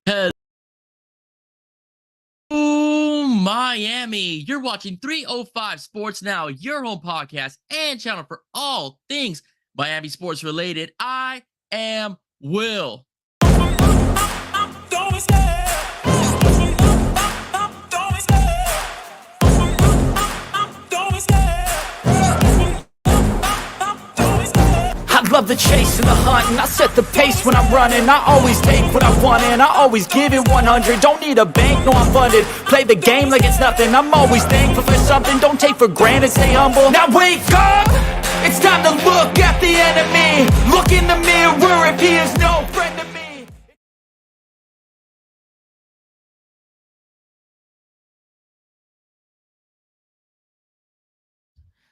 Hello, Miami. You're watching 305 Sports Now, your home podcast and channel for all things Miami sports related. I am Will. I love the chase and the hunt, and I set the pace when I'm running. I always take what I want and I always give it 100. Don't need a bank, no I'm funded. Play the game like it's nothing. I'm always thankful for something. Don't take for granted, stay humble. Now wake up! It's time to look at the enemy. Look in the mirror if he is no friend to me.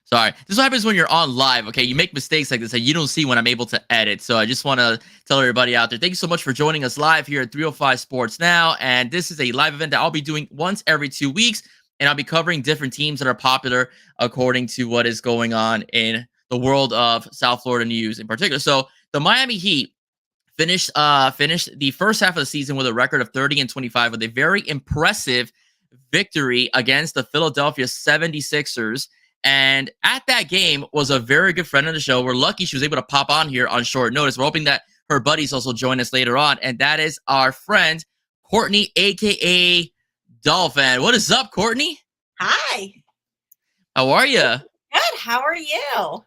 Sorry. This is what happens when you're on live. Okay. You make mistakes like this that you don't see when I'm able to edit. So I just want to tell everybody out there, thank you so much for joining us live here at 305 Sports Now. And this is a live event that I'll be doing once every 2 weeks. And I'll be covering different teams that are popular according to what is going on in the world of South Florida news in particular. So the Miami Heat finished the first half of the season with a record of 30-25 with a very impressive victory against the Philadelphia 76ers. And at that game was a very good friend of the show. We're lucky she was able to pop on here on short notice. We're hoping that her buddies also join us later on. And that is our friend, Courtney, a.k.a. Dolphin. What is up, Courtney? Hi. How are you? Good. How are you?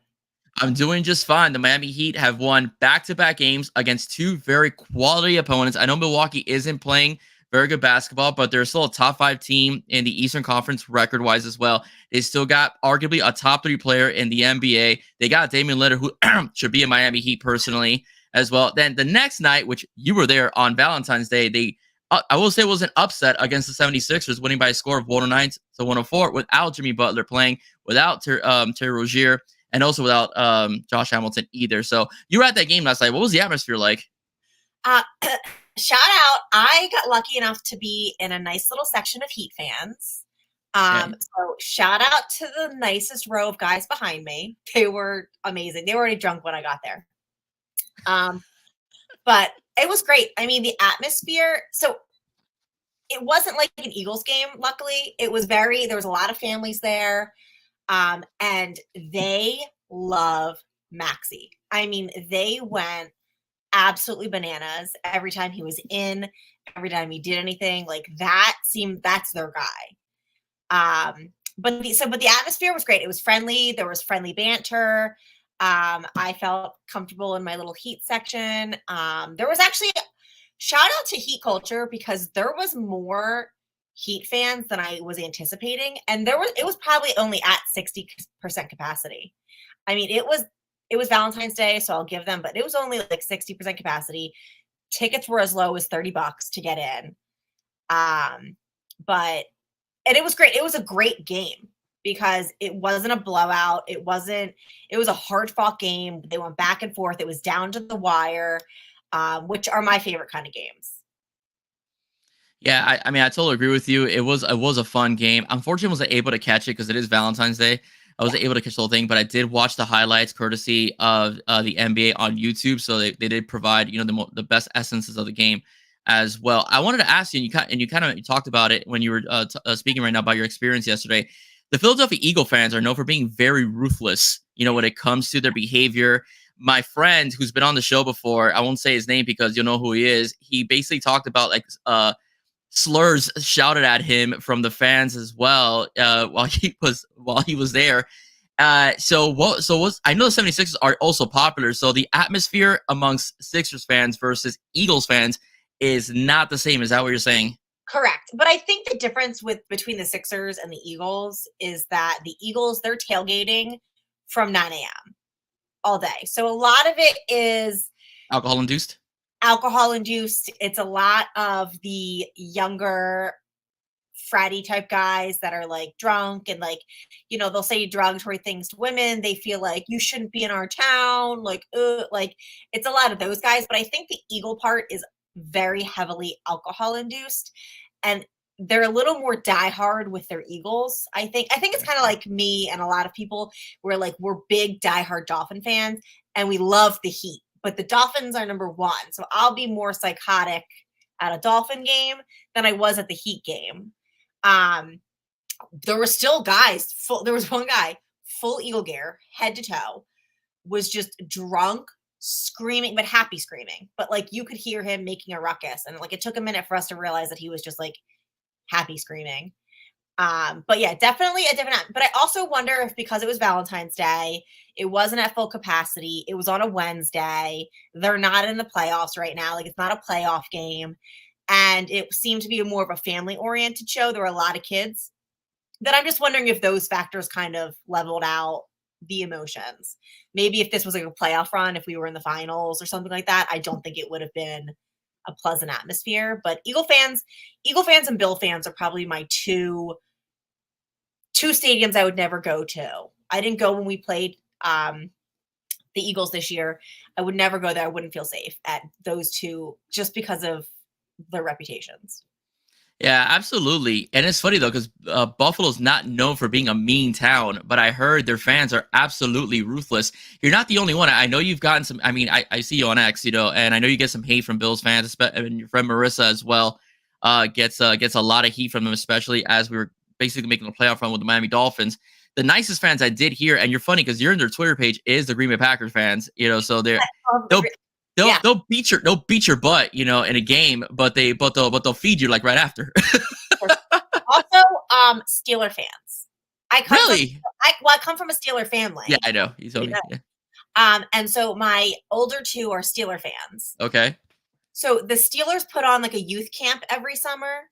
I'm doing just fine. The Miami Heat have won back-to-back games against two very quality opponents. I know Milwaukee isn't playing very good basketball, but they're still a top 5 team in the Eastern Conference record-wise as well. They still got arguably a top 3 player in the NBA. They got Damian Lillard, who should be in Miami Heat personally as well. Then the next night, which you were there on Valentine's Day, I will say it was an upset against the 76ers, winning by a score of 109-104 without Jimmy Butler playing, without Terry Rozier, and also without Josh Hamilton either. So you were at that game last night. What was the atmosphere like? Shout out. I got lucky enough to be in a nice little section of Heat fans. So shout out to the nicest row of guys behind me. They were amazing. They were already drunk when I got there. But it was great. I mean, the atmosphere. So it wasn't like an Eagles game, luckily. There was a lot of families there. And they love Maxey. I mean, they went absolutely bananas every time he was in, every time he did anything like that. That's their guy. But the atmosphere was great. It was friendly. There was friendly banter. I felt comfortable in my little Heat section. There was actually shout out to Heat culture because there was more Heat fans than I was anticipating, and it was probably only at 60% capacity. I mean, it was Valentine's Day, so I'll give them, but it was only like 60% capacity. Tickets were as low as $30 to get in. And it was great. It was a great game because it wasn't a blowout. It was a hard fought game. They went back and forth. It was down to the wire, which are my favorite kind of games. Yeah, I mean, I totally agree with you. It was a fun game. Unfortunately, I wasn't able to catch it because it is Valentine's Day. I wasn't able to catch the whole thing, but I did watch the highlights courtesy of the NBA on YouTube. So they did provide, the best essences of the game as well. I wanted to ask you, and you kind of talked about it when you were speaking right now about your experience yesterday. The Philadelphia Eagle fans are known for being very ruthless, when it comes to their behavior. My friend who's been on the show before, I won't say his name because you'll know who he is. He basically talked about slurs shouted at him from the fans as well while he was there. I know the 76ers are also popular, so the atmosphere amongst Sixers fans versus Eagles fans is not the same. Is that what you're saying? Correct. But I think the difference between the Sixers and the Eagles is that the Eagles, they're tailgating from 9 a.m. all day. So a lot of it is alcohol induced. It's a lot of the younger fratty type guys that are like drunk and they'll say derogatory things to women. They feel like you shouldn't be in our town. It's a lot of those guys. But I think the Eagle part is very heavily alcohol induced, and they're a little more diehard with their Eagles. I think it's kind of like me and a lot of people where we're big diehard Dolphin fans and we love the Heat. But the Dolphins are number 1. So I'll be more psychotic at a Dolphin game than I was at the Heat game. There were still guys full. There was one guy full Eagle gear, head to toe, was just drunk, screaming, but happy screaming. But like you could hear him making a ruckus, and like it took a minute for us to realize that he was just like happy screaming. But yeah, definitely a different. But I also wonder if because it was Valentine's Day, it wasn't at full capacity. It was on a Wednesday. They're not in the playoffs right now. Like it's not a playoff game, and it seemed to be more of a family-oriented show. There were a lot of kids. That I'm just wondering if those factors kind of leveled out the emotions. Maybe if this was like a playoff run, if we were in the finals or something like that, I don't think it would have been a pleasant atmosphere. But Eagle fans and Bill fans are probably my two stadiums I would never go to. I didn't go when we played the Eagles this year. I would never go there. I wouldn't feel safe at those two just because of their reputations. Yeah, absolutely. And it's funny though, because Buffalo's not known for being a mean town, but I heard their fans are absolutely ruthless. You're not the only one. I know you've gotten some. I mean, I see you on X, and I know you get some hate from Bills fans, and your friend Marissa as well gets a lot of heat from them, especially as we were basically making a playoff run with the Miami Dolphins. The nicest fans I did hear, and you're funny because you're in their Twitter page, is the Green Bay Packers fans. So they'll beat your butt, in a game, but they'll feed you like right after. Also, Steeler fans. I come from a Steeler family. Yeah, I know. You told me. Yeah. And so my older two are Steeler fans. Okay. So the Steelers put on like a youth camp every summer,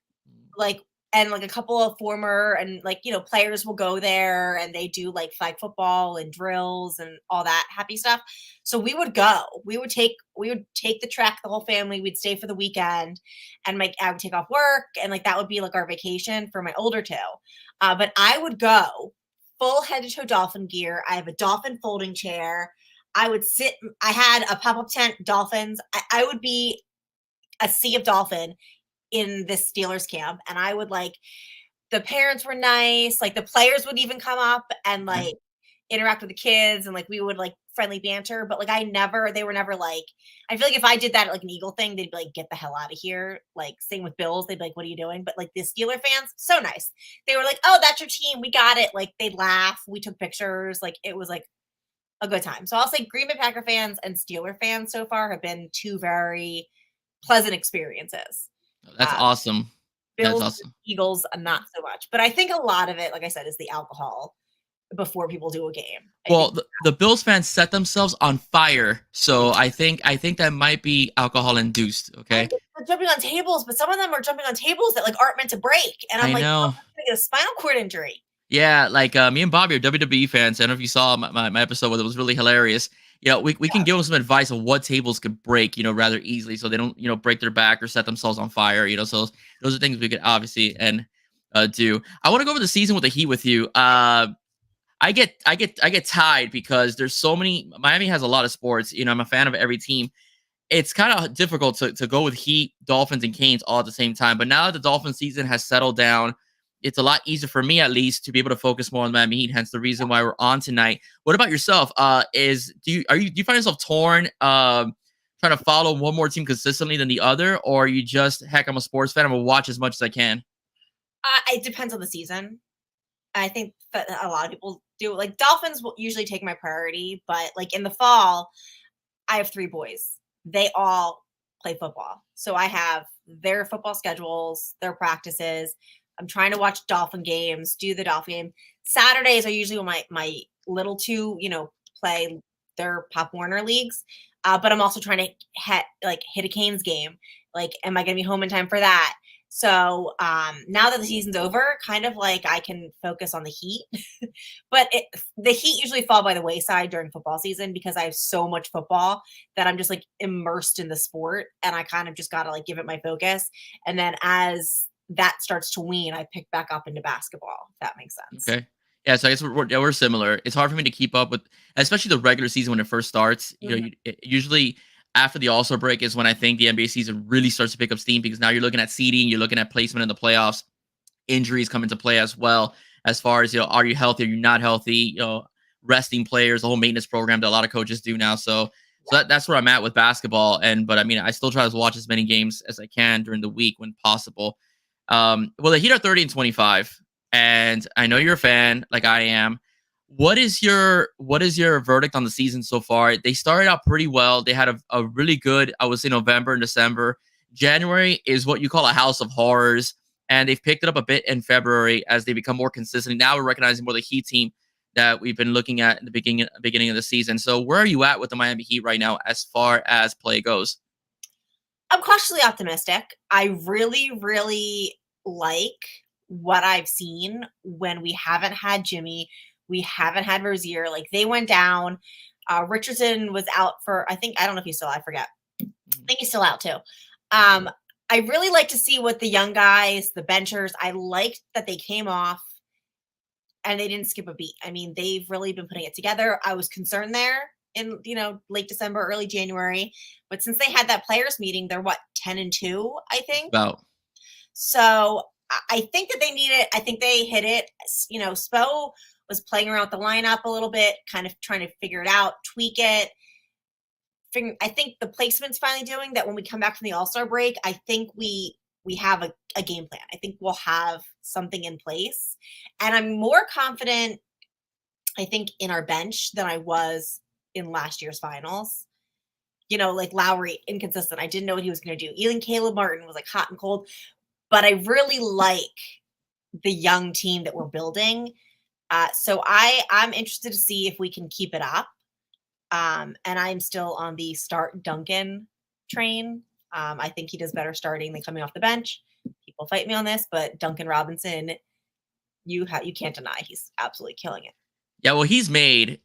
and like a couple of former and players will go there and they do like flag football and drills and all that happy stuff. So we would go. We would take the trek, the whole family. We'd stay for the weekend, and I would take off work, and like that would be like our vacation for my older two. But I would go full head to toe Dolphin gear. I have a Dolphin folding chair. I would sit. I had a pop-up tent, Dolphins. I would be a sea of Dolphin in this Steelers camp, and I would the parents were nice, like the players would even come up and interact with the kids, and we would friendly banter, but they were never I feel like if I did that at an Eagle thing, they'd be like, get the hell out of here. Same with Bills, they'd be like, what are you doing? But the Steeler fans, so nice. They were like, oh, that's your team, we got it. They'd laugh, we took pictures, it was a good time. So I'll say Green Bay Packer fans and Steeler fans so far have been two very pleasant experiences. That's awesome. Bills, That's awesome. Eagles, not so much. But I think a lot of it, like I said, is the alcohol before people do a game. Well, the Bills fans set themselves on fire, so I think that might be alcohol induced. Okay, they're jumping on tables, but some of them are jumping on tables that aren't meant to break, and I'm know. I'm gonna get a spinal cord injury. Yeah, me and Bobby are WWE fans. I don't know if you saw my episode where it was really hilarious. We can give them some advice on what tables could break, rather easily, so they don't, break their back or set themselves on fire. So those are things we could obviously do. I want to go over the season with the Heat with you. I get tied because there's so many. Miami has a lot of sports. I'm a fan of every team. It's kind of difficult to go with Heat, Dolphins, and Canes all at the same time. But now that the Dolphin season has settled down, it's a lot easier for me, at least, to be able to focus more on Miami Heat. Hence the reason why we're on tonight. What about yourself? Do you find yourself torn, trying to follow one more team consistently than the other, or are you just, heck, I'm a sports fan, I'm gonna watch as much as I can? It depends on the season. I think that a lot of people do. Dolphins will usually take my priority, but in the fall, I have 3 boys. They all play football, so I have their football schedules, their practices. I'm trying to watch Dolphin games, do the Dolphin game. Saturdays are usually when my little two, play their Pop Warner leagues. But I'm also trying to hit a Canes game. Am I going to be home in time for that? So now that the season's over, kind of I can focus on the Heat. But the Heat usually fall by the wayside during football season because I have so much football that I'm just immersed in the sport, and I kind of just got to give it my focus. And then as that starts to wean, I pick back up into basketball, if that makes sense. Okay. Yeah, so I guess we're similar. It's hard for me to keep up with, especially the regular season when it first starts. Usually after the All-Star break is when I think the NBA season really starts to pick up steam, because now you're looking at seeding, you're looking at placement in the playoffs, injuries come into play as well, as far as, are you healthy, are you not healthy, resting players, the whole maintenance program that a lot of coaches do now. So So that's where I'm at with basketball. But I mean, I still try to watch as many games as I can during the week when possible. Well, the Heat are 30-25, and I know you're a fan, like I am. What is your verdict on the season so far? They started out pretty well. They had a really good, I would say, November and December. January is what you call a house of horrors, and they've picked it up a bit in February as they become more consistent. Now we're recognizing more the Heat team that we've been looking at in the beginning of the season. So where are you at with the Miami Heat right now as far as play goes? I'm cautiously optimistic. I really, really like what I've seen when we haven't had Jimmy, we haven't had Rozier. Like they went down. Richardson was out for, I don't know if he's still out, I forget. I think he's still out too. I really like to see what the young guys, the benchers, I liked that they came off and they didn't skip a beat. I mean, they've really been putting it together. I was concerned there in, late December, early January, but since they had that players meeting, they're 10-2, I think. About. So I think that they need it. I think they hit it. Spo was playing around with the lineup a little bit, kind of trying to figure it out, tweak it. I think the placement's finally doing that when we come back from the All-Star break. I think we have a game plan. I think we'll have something in place. And I'm more confident, I think, in our bench than I was in last year's finals. Like Lowry, inconsistent. I didn't know what he was going to do. Even Caleb Martin was like hot and cold. But I really like the young team that we're building. So I'm interested to see if we can keep it up. And I'm still on the start Duncan train. I think he does better starting than coming off the bench. People fight me on this, but Duncan Robinson, you can't deny he's absolutely killing it. Yeah, well, he's made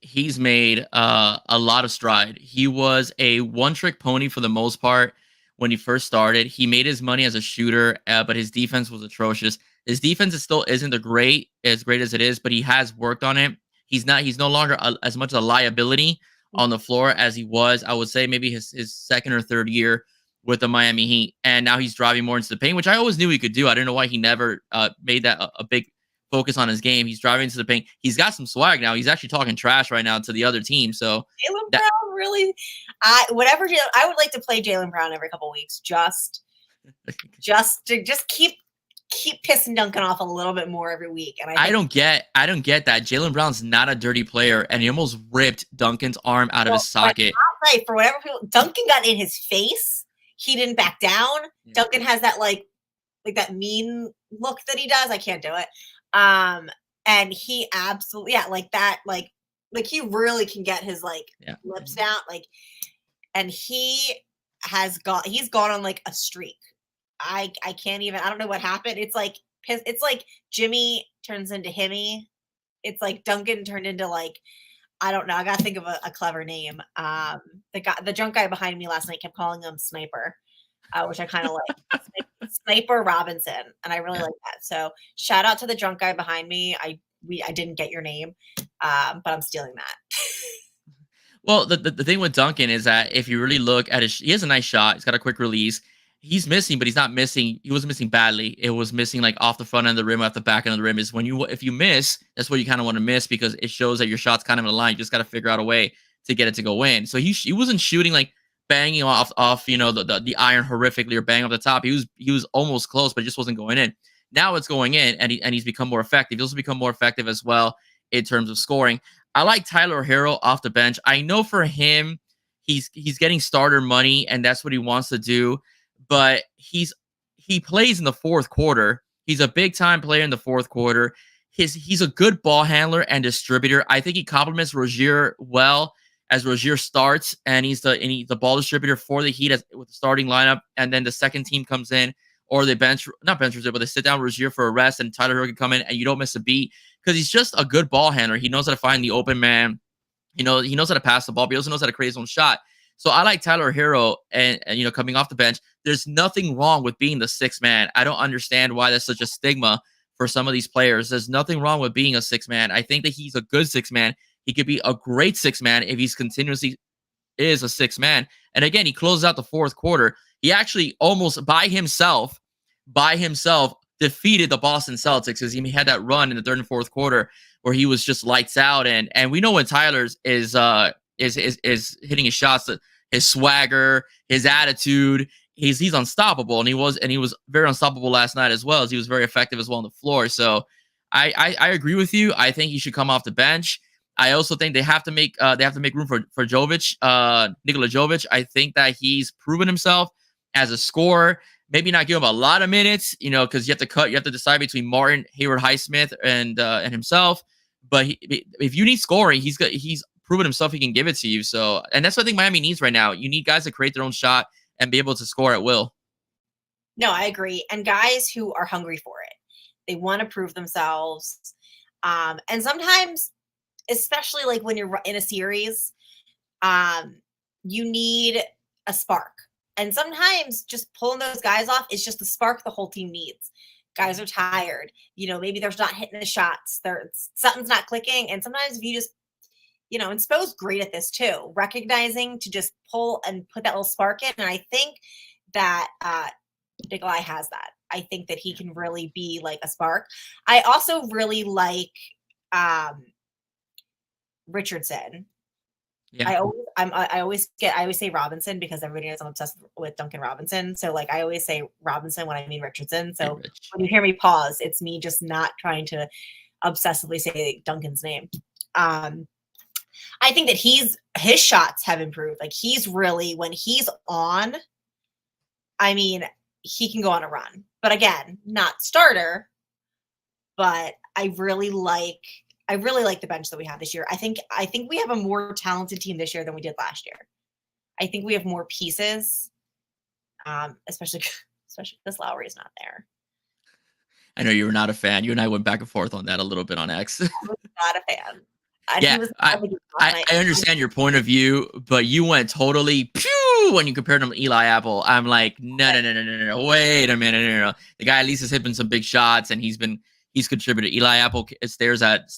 a lot of stride. He was a one-trick pony for the most part when he first started. He made his money as a shooter, but his defense was atrocious. His defense still isn't as great as it is, but he has worked on it. He's no longer as much a liability on the floor as he was. I would say maybe his second or third year with the Miami Heat, and now he's driving more into the paint, which I always knew he could do. I didn't know why he never made that a big focus on his game. He's driving into the paint. He's got some swag now. He's actually talking trash right now to the other team. So Jaylen Brown really, I would like to play Jaylen Brown every couple of weeks, just to keep pissing Duncan off a little bit more every week. And I don't get that. Jaylen Brown's not a dirty player, and he almost ripped Duncan's arm out of his socket. Right, for whatever Duncan got in his face, he didn't back down. Yeah. Duncan has that like that mean look that he does. I can't do it. And he absolutely, like that, like he really can get his lips down, and he's gone on like a streak. I can't even, I don't know what happened. It's like Jimmy turns into Himmy. It's like Duncan turned into I don't know. I got to think of a clever name. The drunk guy behind me last night kept calling him Sniper, which I kind of like. Sniper Robinson, and I really like that. So shout out to the drunk guy behind me. I didn't get your name, but I'm stealing that. Well, the thing with Duncan is that if you really look at he has a nice shot. He's got a quick release. He's missing, but he's not missing. He wasn't missing badly. It was missing off the front end of the rim, off the back end of the rim. Is if you miss, that's what you kind of want to miss because it shows that your shot's kind of in a line. You just got to figure out a way to get it to go in. So he wasn't shooting banging off the iron horrifically or bang off the top. He was almost close, but it just wasn't going in. Now it's going in, and he's become more effective. He's also become more effective as well in terms of scoring. I like Tyler Herro off the bench. I know for him, he's getting starter money, and that's what he wants to do. But he plays in the fourth quarter. He's a big time player in the fourth quarter. He's a good ball handler and distributor. I think he complements Rozier well as Rozier starts, and he's the ball distributor for the Heat with the starting lineup. And then the second team comes in, or they not bench Rozier, but they sit down Rozier for a rest, and Tyler Herro can come in, and you don't miss a beat because he's just a good ball handler. He knows how to find the open man. He knows how to pass the ball, but he also knows how to create his own shot. So I like Tyler Herro, and coming off the bench. There's nothing wrong with being the sixth man. I don't understand why there's such a stigma for some of these players. There's nothing wrong with being a sixth man. I think that he's a good sixth man. He could be a great sixth man if he's continuously is a sixth man. And again, he closes out the fourth quarter. He actually almost by himself defeated the Boston Celtics because he had that run in the third and fourth quarter where he was just lights out. And we know when Tyler's is is hitting his shots, his swagger, his attitude. He's unstoppable, and he was very unstoppable last night as well, as he was very effective as well on the floor. So I agree with you. I think he should come off the bench. I also think they have to make room for Jovic, Nikola Jovic. I think that he's proven himself as a scorer. Maybe not give him a lot of minutes, because you have to decide between Martin, Hayward, Highsmith, and himself. But if you need scoring, he's proven himself. He can give it to you. So, and that's what I think Miami needs right now. You need guys to create their own shot and be able to score at will. No, I agree. And guys who are hungry for it. They want to prove themselves. And sometimes, especially like when you're in a series, you need a spark. And sometimes just pulling those guys off is just the spark the whole team needs. Guys are tired. Maybe they're not hitting the shots. Something's not clicking. And sometimes if you just, and Spo's great at this too, recognizing to just pull and put that little spark in. And I think that Nikolai has that. I think that he can really be like a spark. I also really like Richardson. Yeah. I always say Robinson because everybody knows I'm obsessed with Duncan Robinson. So like I always say Robinson when I mean Richardson. So when you hear me pause, it's me just not trying to obsessively say Duncan's name. I think that his shots have improved. Like he's really, when he's on, I mean, he can go on a run. But again, not starter. But I really like the bench that we have this year. I think we have a more talented team this year than we did last year. I think we have more pieces, especially because Lowry is not there. I know you were not a fan. You and I went back and forth on that a little bit on X. I was not a fan. I understand your point of view, but you went totally pew when you compared him to Eli Apple. I'm like, no, wait a minute, no. The guy at least has hit some big shots, and he's contributed. Eli Apple stares at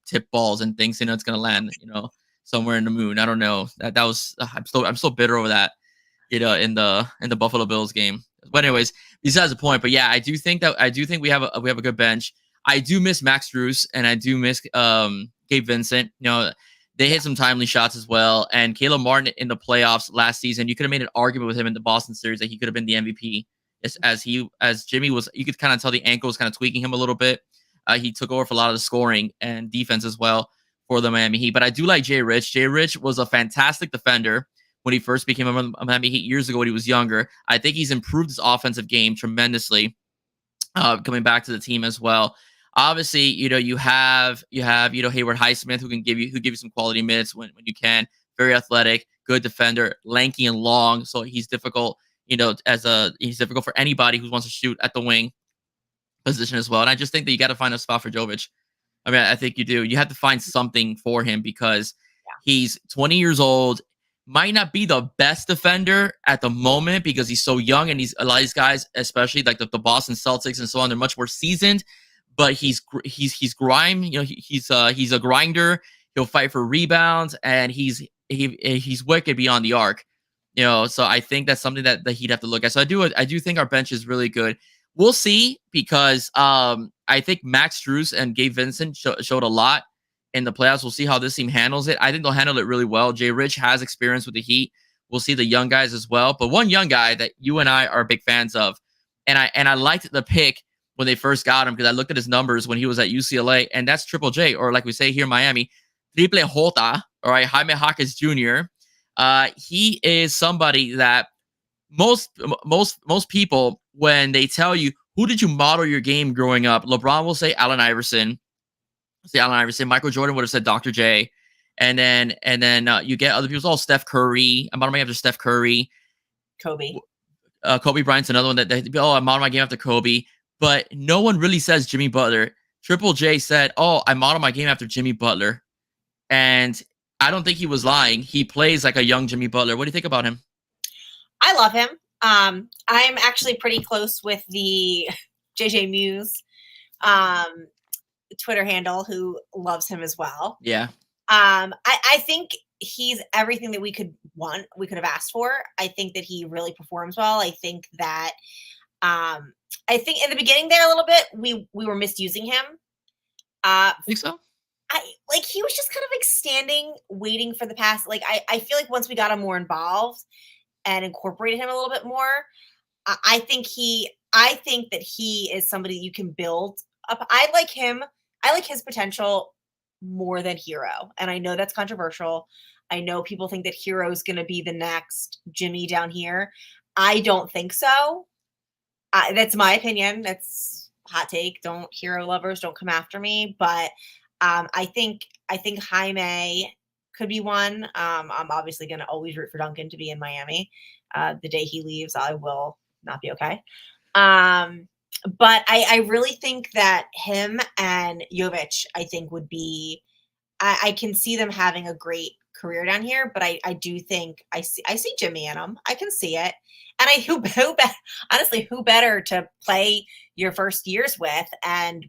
tip balls and thinks it's gonna land somewhere in the moon. I don't know. That was I'm still bitter over that in the Buffalo Bills game. But anyways, besides the point. But yeah, I do think we have a good bench. I do miss Max Strus, and I do miss Gabe Vincent. They hit some timely shots as well. And Caleb Martin in the playoffs last season, you could have made an argument with him in the Boston series that he could have been the MVP. As Jimmy was, you could kind of tell the ankle was kind of tweaking him a little bit. He took over for a lot of the scoring and defense as well for the Miami Heat. But I do like Jay Rich. Jay Rich was a fantastic defender when he first became a Miami Heat years ago when he was younger. I think he's improved his offensive game tremendously coming back to the team as well. Obviously, you have Hayward Highsmith who give you some quality minutes when you can. Very athletic, good defender, lanky and long, so he's difficult. He's difficult for anybody who wants to shoot at the wing position as well. And I just think that you got to find a spot for Jovic. I mean, I think you do. You have to find something for him because he's 20 years old, might not be the best defender at the moment because he's so young, and a lot of these guys, especially like the Boston Celtics and so on, they're much more seasoned. But he's grime. He's a grinder. He'll fight for rebounds, and he's wicked beyond the arc. So I think that's something that he'd have to look at. So I do think our bench is really good. We'll see because I think Max Strus and Gabe Vincent showed a lot in the playoffs. We'll see how this team handles it. I think they'll handle it really well. Jay Rich has experience with the Heat. We'll see the young guys as well. But one young guy that you and I are big fans of, and I liked the pick when they first got him because I looked at his numbers when he was at UCLA, and that's Triple J, or like we say here in Miami, Triple J. All right, Jaime Jaquez Jr. He is somebody that most people, when they tell you who did you model your game growing up, LeBron will say Allen Iverson. Michael Jordan would have said Dr. J, and then you get other people. Steph Curry. I'm modeling my game after Steph Curry. Kobe Bryant's another one that I model my game after Kobe. But no one really says Jimmy Butler. Triple J said, I model my game after Jimmy Butler. And I don't think he was lying. He plays like a young Jimmy Butler. What do you think about him? I love him. I'm actually pretty close with the JJ Muse Twitter handle, who loves him as well. Yeah. I think he's everything that we could have asked for. I think that he really performs well. I think that I think in the beginning there a little bit we were misusing him. Think so? he was just kind of like standing, waiting for the pass. Like I feel like once we got him more involved and incorporated him a little bit more, I think that he is somebody you can build up. I like him. I like his potential more than Hero. And I know that's controversial. I know people think that Hero is going to be the next Jimmy down here. I don't think so. That's my opinion. That's hot take. Don't Hero lovers don't come after me. But I think Jaime could be one. I'm obviously going to always root for Duncan to be in Miami. The day he leaves, I will not be okay. But I really think that him and Jovic, I think would be. I can see them having a great career down here, but I do think I see Jimmy in them. I can see it, and honestly, who better to play your first years with, and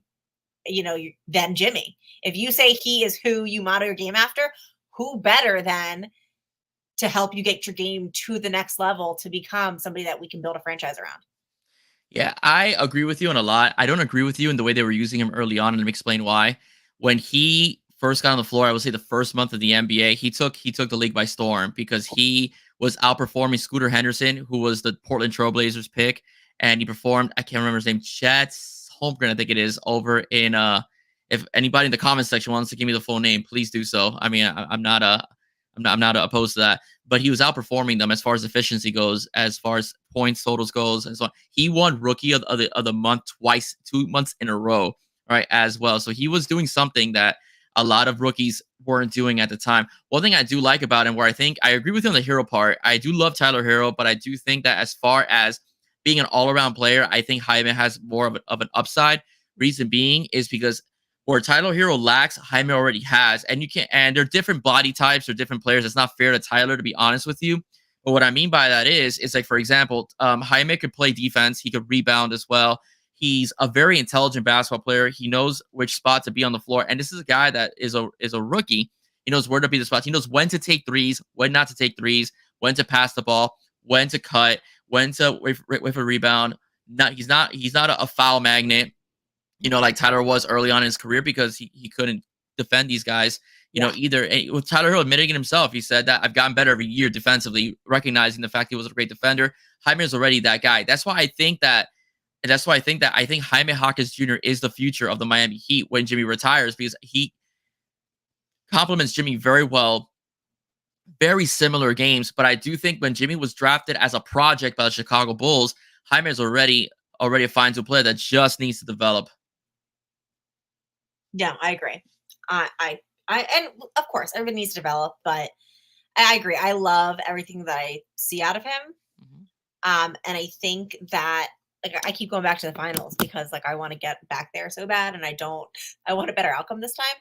than Jimmy? If you say he is who you model your game after, who better than to help you get your game to the next level to become somebody that we can build a franchise around? Yeah, I agree with you on a lot. I don't agree with you in the way they were using him early on, and let me explain why. When he first got on the floor, I would say the first month of the NBA, he took the league by storm because he was outperforming Scooter Henderson, who was the Portland Trailblazers pick, and he performed. I can't remember his name. Chet Holmgren, I think it is, over in. If anybody in the comment section wants to give me the full name, please do so. I mean, I'm not opposed to that, but he was outperforming them as far as efficiency goes, as far as points totals goes, and so on. He won Rookie of the Month twice, 2 months in a row, right, as well. So he was doing something that a lot of rookies weren't doing at the time. One thing I do like about him, where I think I agree with you on the Hero part, I do love Tyler Hero, but I do think that as far as being an all-around player, I think Jaime has more of an upside. Reason being is because where Tyler Hero lacks, Jaime already has. And they're different body types or different players. It's not fair to Tyler, to be honest with you. But what I mean by that is like, for example, Jaime could play defense. He could rebound as well. He's a very intelligent basketball player. He knows which spot to be on the floor. And this is a guy that is a rookie. He knows where to be the spots. He knows when to take threes, when not to take threes, when to pass the ball, when to cut, when to with a rebound. He's not a foul magnet, like Tyler was early on in his career, because he couldn't defend these guys, either. And with Tyler Hill admitting it himself, he said that I've gotten better every year defensively, recognizing the fact he was a great defender. Jaime is already that guy. That's why I think that Jaime Jaquez Jr. is the future of the Miami Heat when Jimmy retires, because he complements Jimmy very well. Very similar games, but I do think when Jimmy was drafted as a project by the Chicago Bulls, Jaime is already a fine-tuned player that just needs to develop. Yeah, I agree. And of course, everybody needs to develop, but I agree. I love everything that I see out of him. And I think that, like, I keep going back to the finals because, like, I want to get back there so bad, and I want a better outcome this time.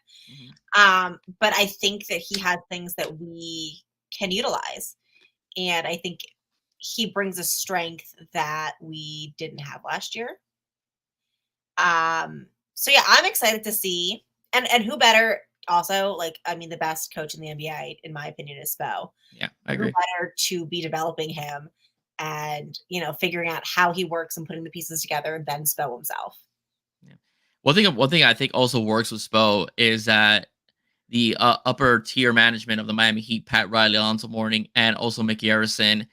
But I think that he has things that we can utilize, and I think he brings a strength that we didn't have last year. So yeah, I'm excited to see, and who better also, like, I mean, the best coach in the NBA, in my opinion, is Spo. Yeah, I agree. Who better to be developing him and, figuring out how he works and putting the pieces together than Spo himself. Yeah. One thing I think also works with Spo is that the upper tier management of the Miami Heat, Pat Riley, Alonzo Mourning, and also Mickey Arison,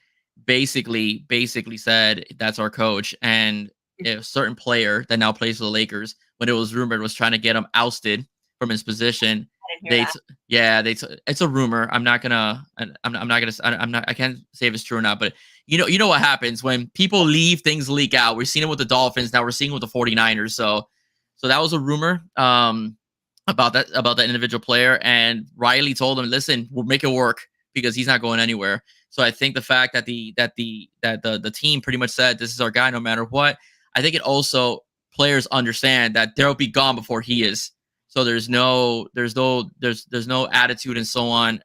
basically said that's our coach. And a certain player that now plays for the Lakers, when it was rumored, was trying to get him ousted from his position. It's a rumor. I can't say if it's true or not, but you know what happens when people leave, things leak out. We've seen it with the Dolphins. Now we're seeing it with the 49ers. So that was a rumor about that individual player. And Riley told him, listen, we'll make it work because he's not going anywhere. So I think the fact that the team pretty much said, this is our guy no matter what, I think it also players understand that they'll be gone before he is. So there's no attitude and so on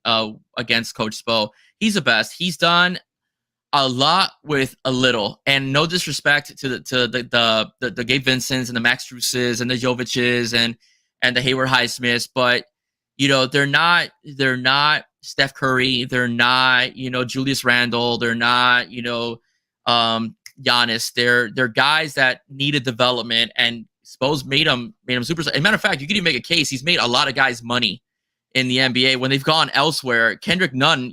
against Coach Spo. He's the best. He's done a lot with a little, and no disrespect to the Gabe Vincents and the Max Struses and the Jovic's and the Hayward Highsmiths, but they're not Steph Curry, they're not Julius Randle, they're not Giannis. They're guys that needed development, and Spo's made him superstar. As a matter of fact, you could even make a case he's made a lot of guys money in the NBA when they've gone elsewhere. Kendrick Nunn,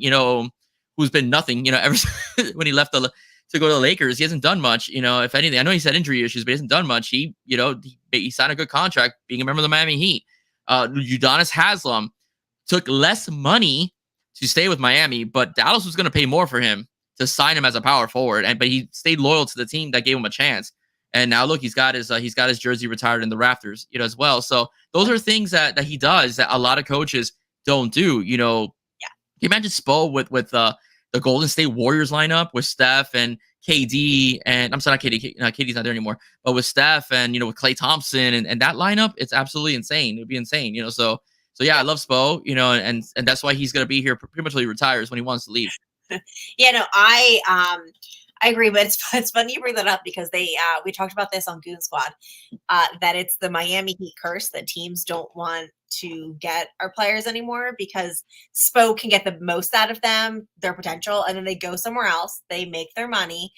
who's been nothing, ever when he left to go to the Lakers, he hasn't done much. If anything, I know he's had injury issues, but he hasn't done much. He signed a good contract being a member of the Miami Heat. Udonis Haslem took less money to stay with Miami, but Dallas was going to pay more for him to sign him as a power forward. But he stayed loyal to the team that gave him a chance. And now look, he's got his jersey retired in the rafters, as well. So those are things that he does that a lot of coaches don't do. Can you imagine Spo with the Golden State Warriors lineup with Steph and KD, and I'm sorry, not KD. KD's not there anymore, but with Steph and with Klay Thompson and that lineup, it's absolutely insane. It'd be insane, So yeah, I love Spo, and that's why he's gonna be here pretty much until he retires when he wants to leave. Yeah, no, I agree, but it's funny you bring that up because we talked about this on Goon Squad, that it's the Miami Heat curse that teams don't want to get our players anymore because Spo can get the most out of them, their potential, and then they go somewhere else. They make their money,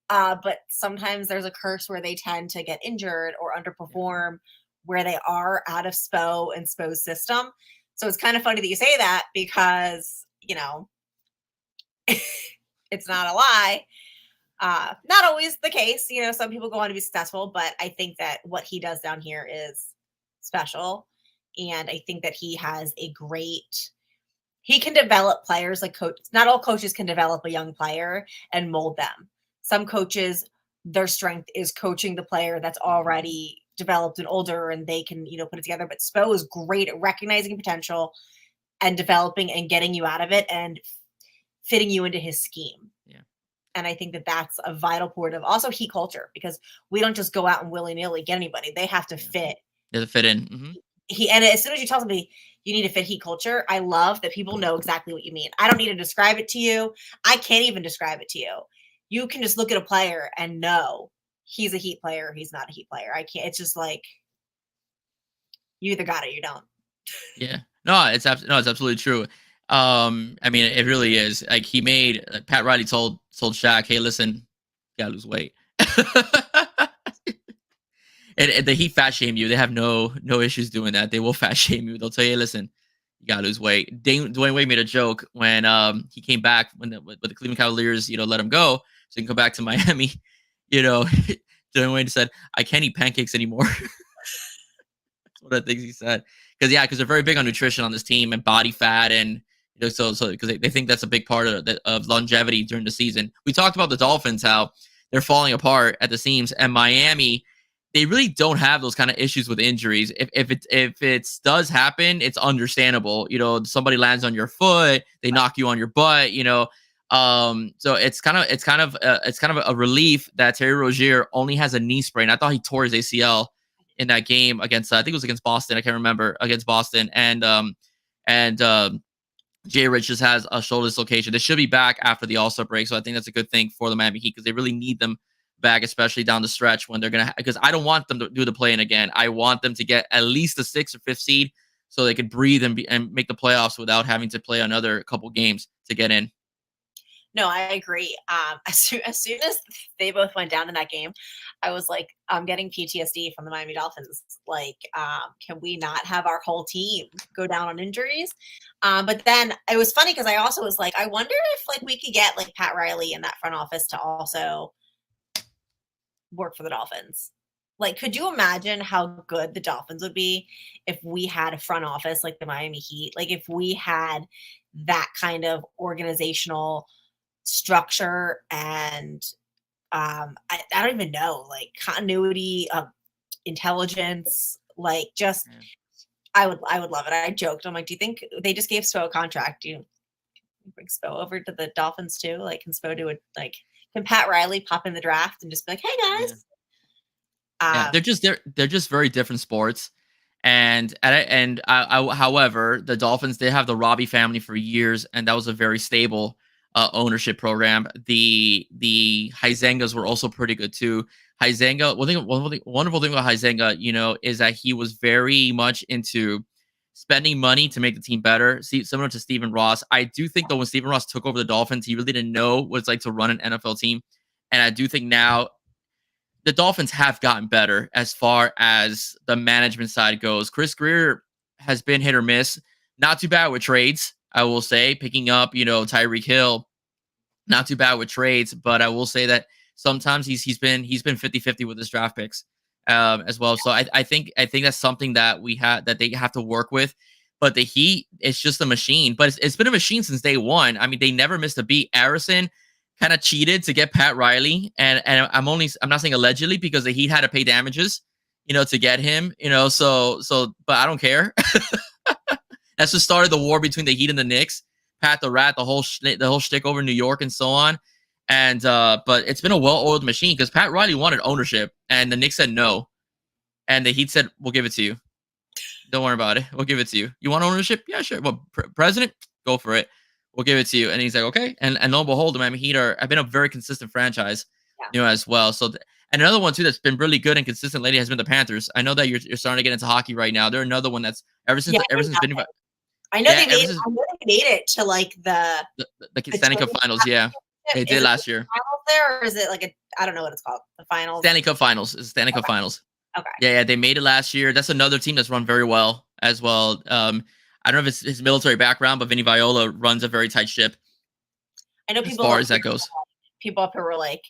but sometimes there's a curse where they tend to get injured or underperform where they are out of Spo and Spo's system. So it's kind of funny that you say that because, it's not a lie. Not always the case. Some people go on to be successful, but I think that what he does down here is special. And I think that he can develop players like coach. Not all coaches can develop a young player and mold them. Some coaches, their strength is coaching the player that's already developed and older and they can, put it together. But Spo is great at recognizing potential and developing and getting you out of it and fitting you into his scheme. Yeah. And I think that that's a vital part of also Heat culture because we don't just go out and willy-nilly get anybody. They have to fit. They have to fit in. Mm-hmm. And as soon as you tell somebody you need to fit Heat culture, I love that people know exactly what you mean. I don't need to describe it to you. I can't even describe it to you. You can just look at a player and know he's a Heat player. He's not a Heat player. I can't. It's just like you either got it or you don't. Yeah. No, it's absolutely true. I mean, it really is. Like he made Pat Riley told Shaq, "Hey, listen, you gotta lose weight." And the Heat fat shame you. They have no issues doing that. They will fat shame you. They'll tell you, "Hey, listen, you gotta lose weight." Dwayne Wade made a joke when he came back when the Cleveland Cavaliers, let him go so he can come back to Miami. Dwayne Wade said, "I can't eat pancakes anymore." That's one of the things he said. Because they're very big on nutrition on this team and body fat and so because they think that's a big part of longevity during the season. We talked about the Dolphins, how they're falling apart at the seams, and Miami, they really don't have those kind of issues with injuries. If it does happen, it's understandable. Somebody lands on your foot, they knock you on your butt. So it's kind of a relief that Terry Rozier only has a knee sprain. I thought he tore his ACL in that game against I think it was against Boston. I can't remember, against Boston, and Jay Rich just has a shoulder dislocation. They should be back after the All-Star break, so I think that's a good thing for the Miami Heat because they really need them back, especially down the stretch when they're gonna. Because I don't want them to do the play-in again. I want them to get at least the 6th or 5th seed so they could breathe and make the playoffs without having to play another couple games to get in. No, I agree. As soon as they both went down in that game, I was like, I'm getting PTSD from the Miami Dolphins. Like, can we not have our whole team go down on injuries? But then it was funny because I also was like, I wonder if we could get Pat Riley in that front office to also work for the Dolphins. Could you imagine how good the Dolphins would be if we had a front office like the Miami Heat? If we had that kind of organizational structure and I don't even know, continuity of intelligence, I would love it. I joked, I'm like, do you think they just gave Spo a contract? Do you bring Spo over to the Dolphins too? Can Spo do it? Can Pat Riley pop in the draft and just be like, hey guys? Yeah, they're just very different sports. And however, the Dolphins, they have the Robbie family for years, and that was a very stable ownership program. The Huizengas were also pretty good too. Huizenga, wonderful thing about Huizenga, is that he was very much into spending money to make the team better. See, similar to Stephen Ross. I do think though when Stephen Ross took over the Dolphins, he really didn't know what it's like to run an NFL team. And I do think now the Dolphins have gotten better as far as the management side goes. Chris Greer has been hit or miss. Not too bad with trades, I will say. Picking up, Tyreek Hill, not too bad with trades, but I will say that sometimes he's been 50-50 with his draft picks as well. So I think that's something that they have to work with. But the Heat, it's just a machine. But it's been a machine since day one. I mean, they never missed a beat. Arison kind of cheated to get Pat Riley, and I'm not saying allegedly, because the Heat had to pay damages, to get him, so but I don't care. That's just started the war between the Heat and the Knicks. Pat the Rat, the whole shtick over New York and so on. And but it's been a well-oiled machine because Pat Riley wanted ownership, and the Knicks said no, and the Heat said, "We'll give it to you. Don't worry about it. We'll give it to you. You want ownership? Yeah, sure. Well, president, go for it. We'll give it to you." And he's like, "Okay." And lo and behold, I mean, Heat have been a very consistent franchise, as well. So, and another one too that's been really good and consistent lately has been the Panthers. I know that you're starting to get into hockey right now. They're another one that's ever since been. I know they made it to like the Stanley Cup Finals. Yeah, they did last year. Finals there, or is it like I don't know what it's called. The finals. Stanley Cup Finals. It's Stanley Cup Finals. Okay. Yeah, they made it last year. That's another team that's run very well as well. I don't know if it's his military background, but Vinny Viola runs a very tight ship. I know people as far as that goes. People up here were like,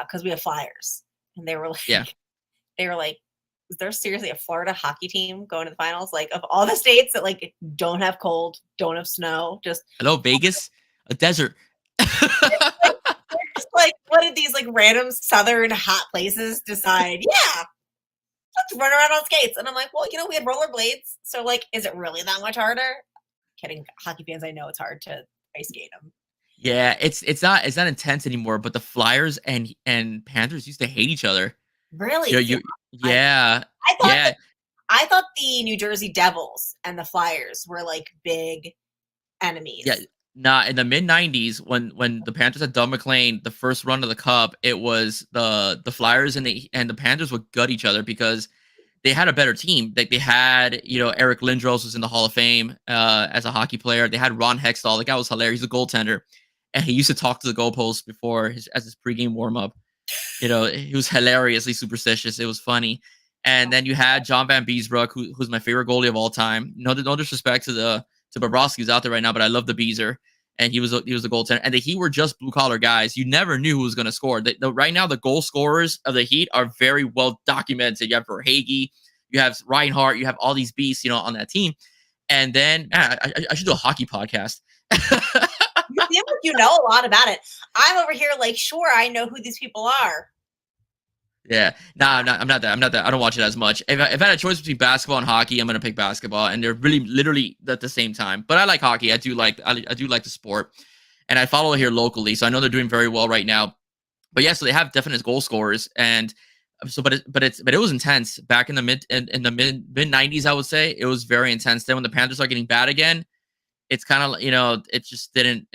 because we have Flyers, and they were like, is there seriously a Florida hockey team going to the finals? Like, of all the states that like don't have cold, don't have snow, just hello Vegas, a desert. Just like, what did these like random southern hot places decide? Yeah, let's run around on skates. And I'm like, well, we had rollerblades, so like, is it really that much harder? Kidding, hockey fans, I know it's hard to ice skate them. Yeah, it's not intense anymore. But the Flyers and Panthers used to hate each other. Really? Yeah. I thought the New Jersey Devils and the Flyers were like big enemies. Yeah. Nah, in the mid '90s, when the Panthers had Don McLean, the first run of the Cup, it was the Flyers and the Panthers would gut each other because they had a better team. Like they had, Eric Lindros was in the Hall of Fame as a hockey player. They had Ron Hextall. The guy was hilarious. He's a goaltender, and he used to talk to the goalpost before his pregame warm up. He was hilariously superstitious. It was funny. And then you had John Van Beesbrook, who's my favorite goalie of all time. No disrespect to Bobrovsky, who's out there right now, but I love the Beezer, and he was a goaltender. And the Heat were just blue collar guys. You never knew who was going to score. Right now, the goal scorers of the Heat are very well documented. You have Verhaeghe, you have Reinhart, you have all these beasts, on that team. And then I should do a hockey podcast. You seem like you know a lot about it. I'm over here like, sure, I know who these people are. Yeah, I'm not that. I don't watch it as much. If I had a choice between basketball and hockey, I'm gonna pick basketball, and they're really literally at the same time. But I like hockey. I do like the sport, and I follow it here locally, so I know they're doing very well right now. But yeah, so they have definite goal scorers, and so but it was intense back in the mid 90s. I would say it was very intense. Then when the Panthers are getting bad again, it's kind of it just didn't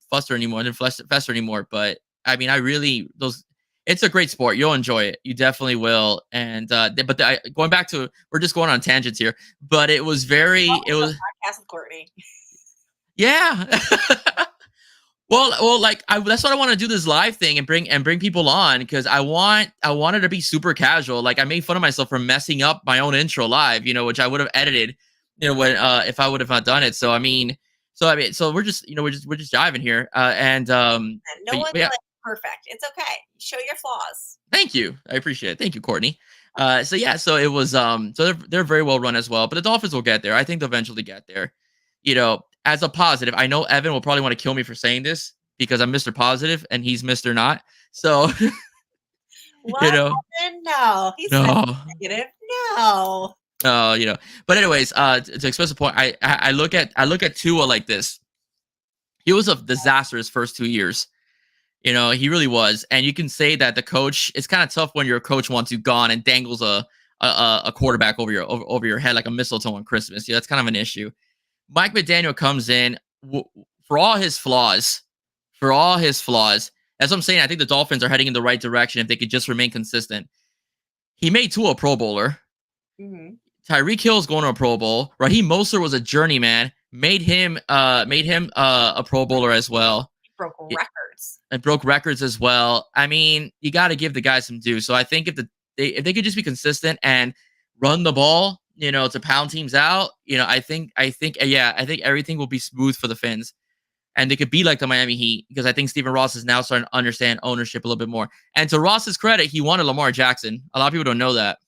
fester anymore. It didn't fester anymore. But I mean, it's a great sport. You'll enjoy it. You definitely will. And going back to, we're just going on tangents here, but it was podcast with Courtney. Yeah. Well, that's what I want to do, this live thing and bring people on, because I wanted to be super casual. Like I made fun of myself for messing up my own intro live, which I would have edited, when if I would have not done it. So we're just jiving here. No one's like perfect. It's okay. Show your flaws. Thank you. I appreciate it. Thank you, Courtney. So it was so they're very well run as well, but the Dolphins will get there. I think they'll eventually get there. As a positive, I know Evan will probably want to kill me for saying this because I'm Mr. Positive and he's Mr. Not. So what? Evan? No, he's not negative. No. But anyways, to express the point, I look at Tua like this. He was a disaster his first 2 years. He really was. And you can say that the coach, it's kind of tough when your coach wants you gone and dangles a quarterback over your head like a mistletoe on Christmas. That's kind of an issue. Mike McDaniel comes in for all his flaws. That's what I'm saying. I think the Dolphins are heading in the right direction if they could just remain consistent. He made Tua a Pro Bowler. Mm-hmm. Tyreek Hill's going to a Pro Bowl. Raheem Mostert was a journeyman. Made him a Pro Bowler as well. broke records. It broke records as well. I mean, you got to give the guy some due. So I think if they could just be consistent and run the ball, to pound teams out, I think everything will be smooth for the Finns. And they could be like the Miami Heat, because I think Stephen Ross is now starting to understand ownership a little bit more. And to Ross's credit, he wanted Lamar Jackson. A lot of people don't know that.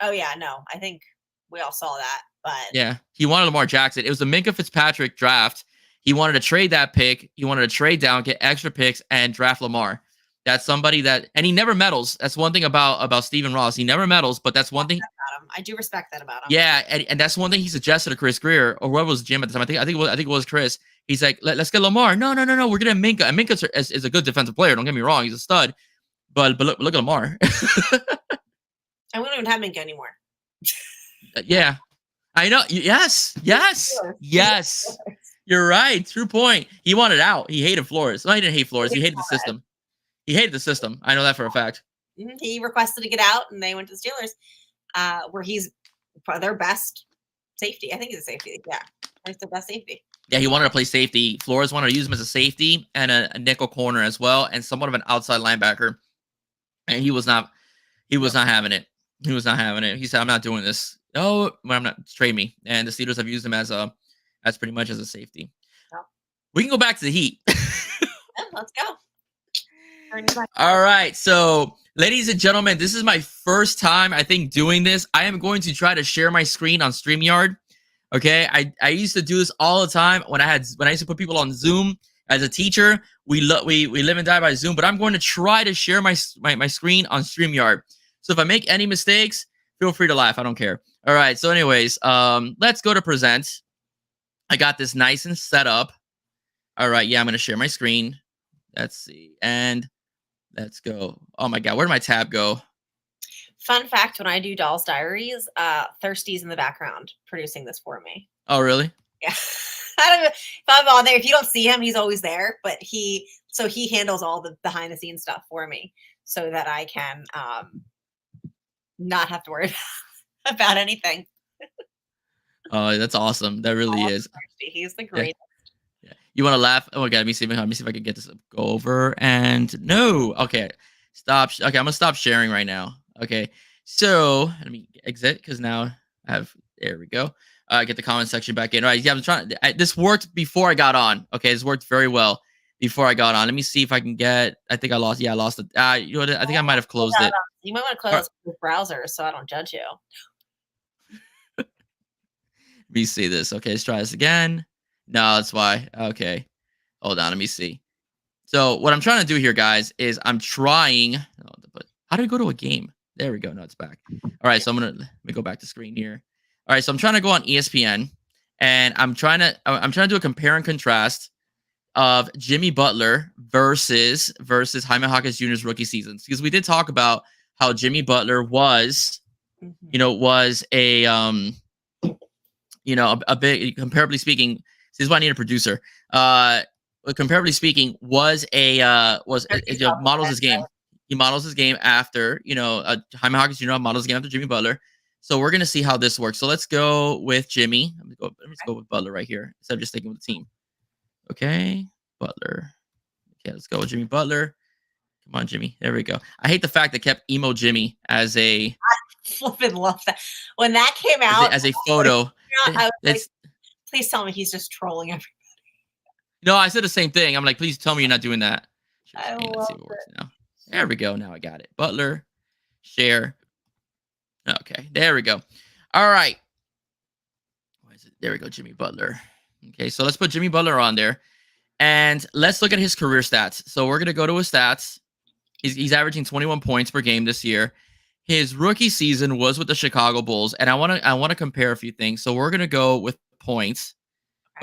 Oh, yeah, no. I think we all saw that. But yeah, he wanted Lamar Jackson. It was the Minkah Fitzpatrick draft. He wanted to trade that pick. He wanted to trade down, get extra picks, and draft Lamar. That's somebody and he never meddles. That's one thing about Stephen Ross. He never meddles, but that's one thing. About him. I do respect that about him. Yeah, and that's one thing he suggested to Chris Greer, or what was Jim at the time? I think it was Chris. He's like, let's get Lamar. No. We're gonna have Minkah. And Minkah is a good defensive player. Don't get me wrong. He's a stud. But look at Lamar. And we don't even have Minkah anymore. Yeah, I know. Yes. You're right. True point. He wanted out. He hated Flores. No, he didn't hate Flores. He hated the system. I know that for a fact. He requested to get out, and they went to the Steelers, where he's their best safety. I think he's a safety. Yeah, he's the best safety. Yeah, he wanted to play safety. Flores wanted to use him as a safety and a nickel corner as well, and somewhat of an outside linebacker. And he was not having it. He said, "I'm not doing this. No, I'm not. Trade me." And the Steelers have used him as pretty much as a safety. Oh. We can go back to the Heat. Yeah, let's go. All right. So, ladies and gentlemen, this is my first time, I think, doing this. I am going to try to share my screen on StreamYard. Okay. I used to do this all the time when I used to put people on Zoom as a teacher. We live and die by Zoom, but I'm going to try to share my screen on StreamYard. So if I make any mistakes, feel free to laugh. I don't care. All right. So anyways, let's go to present. I got this nice and set up. All right. Yeah, I'm going to share my screen. Let's see. And let's go. Oh my God. Where did my tab go? Fun fact, when I do Doll's Diaries, Thirsty's in the background producing this for me. Oh, really? Yeah. I don't know if I'm on there. If you don't see him, he's always there. But he handles all the behind the scenes stuff for me so that I can not have to worry about anything. Oh, that's awesome. That really is. Thirsty. He's the greatest. Yeah. You want to laugh? Oh my God. Let me see if I can get this to go over. And no. Okay. Stop. Okay. I'm going to stop sharing right now. Okay. So let me exit, because now I have, there we go. Get the comment section back in. All right. Yeah. I'm trying. This worked before I got on. Okay. This worked very well before I got on. Let me see if I can get, I think I lost. Yeah. I lost it. You know what? I think I might have closed it. You might want to close the browser so I don't judge you. Let me see this. Okay, let's try this again. No, that's why. Okay. Hold on. Let me see. So what I'm trying to do here, guys, is I'm trying. How do I go to a game? There we go. No, it's back. All right. So let me go back to screen here. All right. So I'm trying to go on ESPN, and I'm trying to do a compare and contrast of Jimmy Butler versus Jaime Jaquez Jr.'s rookie seasons, because we did talk about how Jimmy Butler was, was a a big, comparably speaking, this is why I need a producer. Comparably speaking, models his game. He models his game after, Jaime Jaquez Jr. models his game after Jimmy Butler. So we're gonna see how this works. So let's go with Jimmy. Let me go with Butler right here instead of just sticking with the team. Okay, Butler. Okay, let's go with Jimmy Butler. Come on, Jimmy. There we go. I hate the fact they kept emo Jimmy as a. I flipping love that. When that came out as a photo. I was like, please tell me he's just trolling everybody. No, I said the same thing. I'm like, please tell me you're not doing that. Let's see what works now. There we go. Now I got it. Butler, share. Okay, there we go. All right. Why is it? There we go, Jimmy Butler. Okay, so let's put Jimmy Butler on there, and let's look at his career stats. So we're gonna go to his stats. He's averaging 21 points per game this year. His rookie season was with the Chicago Bulls, and I want to compare a few things. So we're gonna go with points.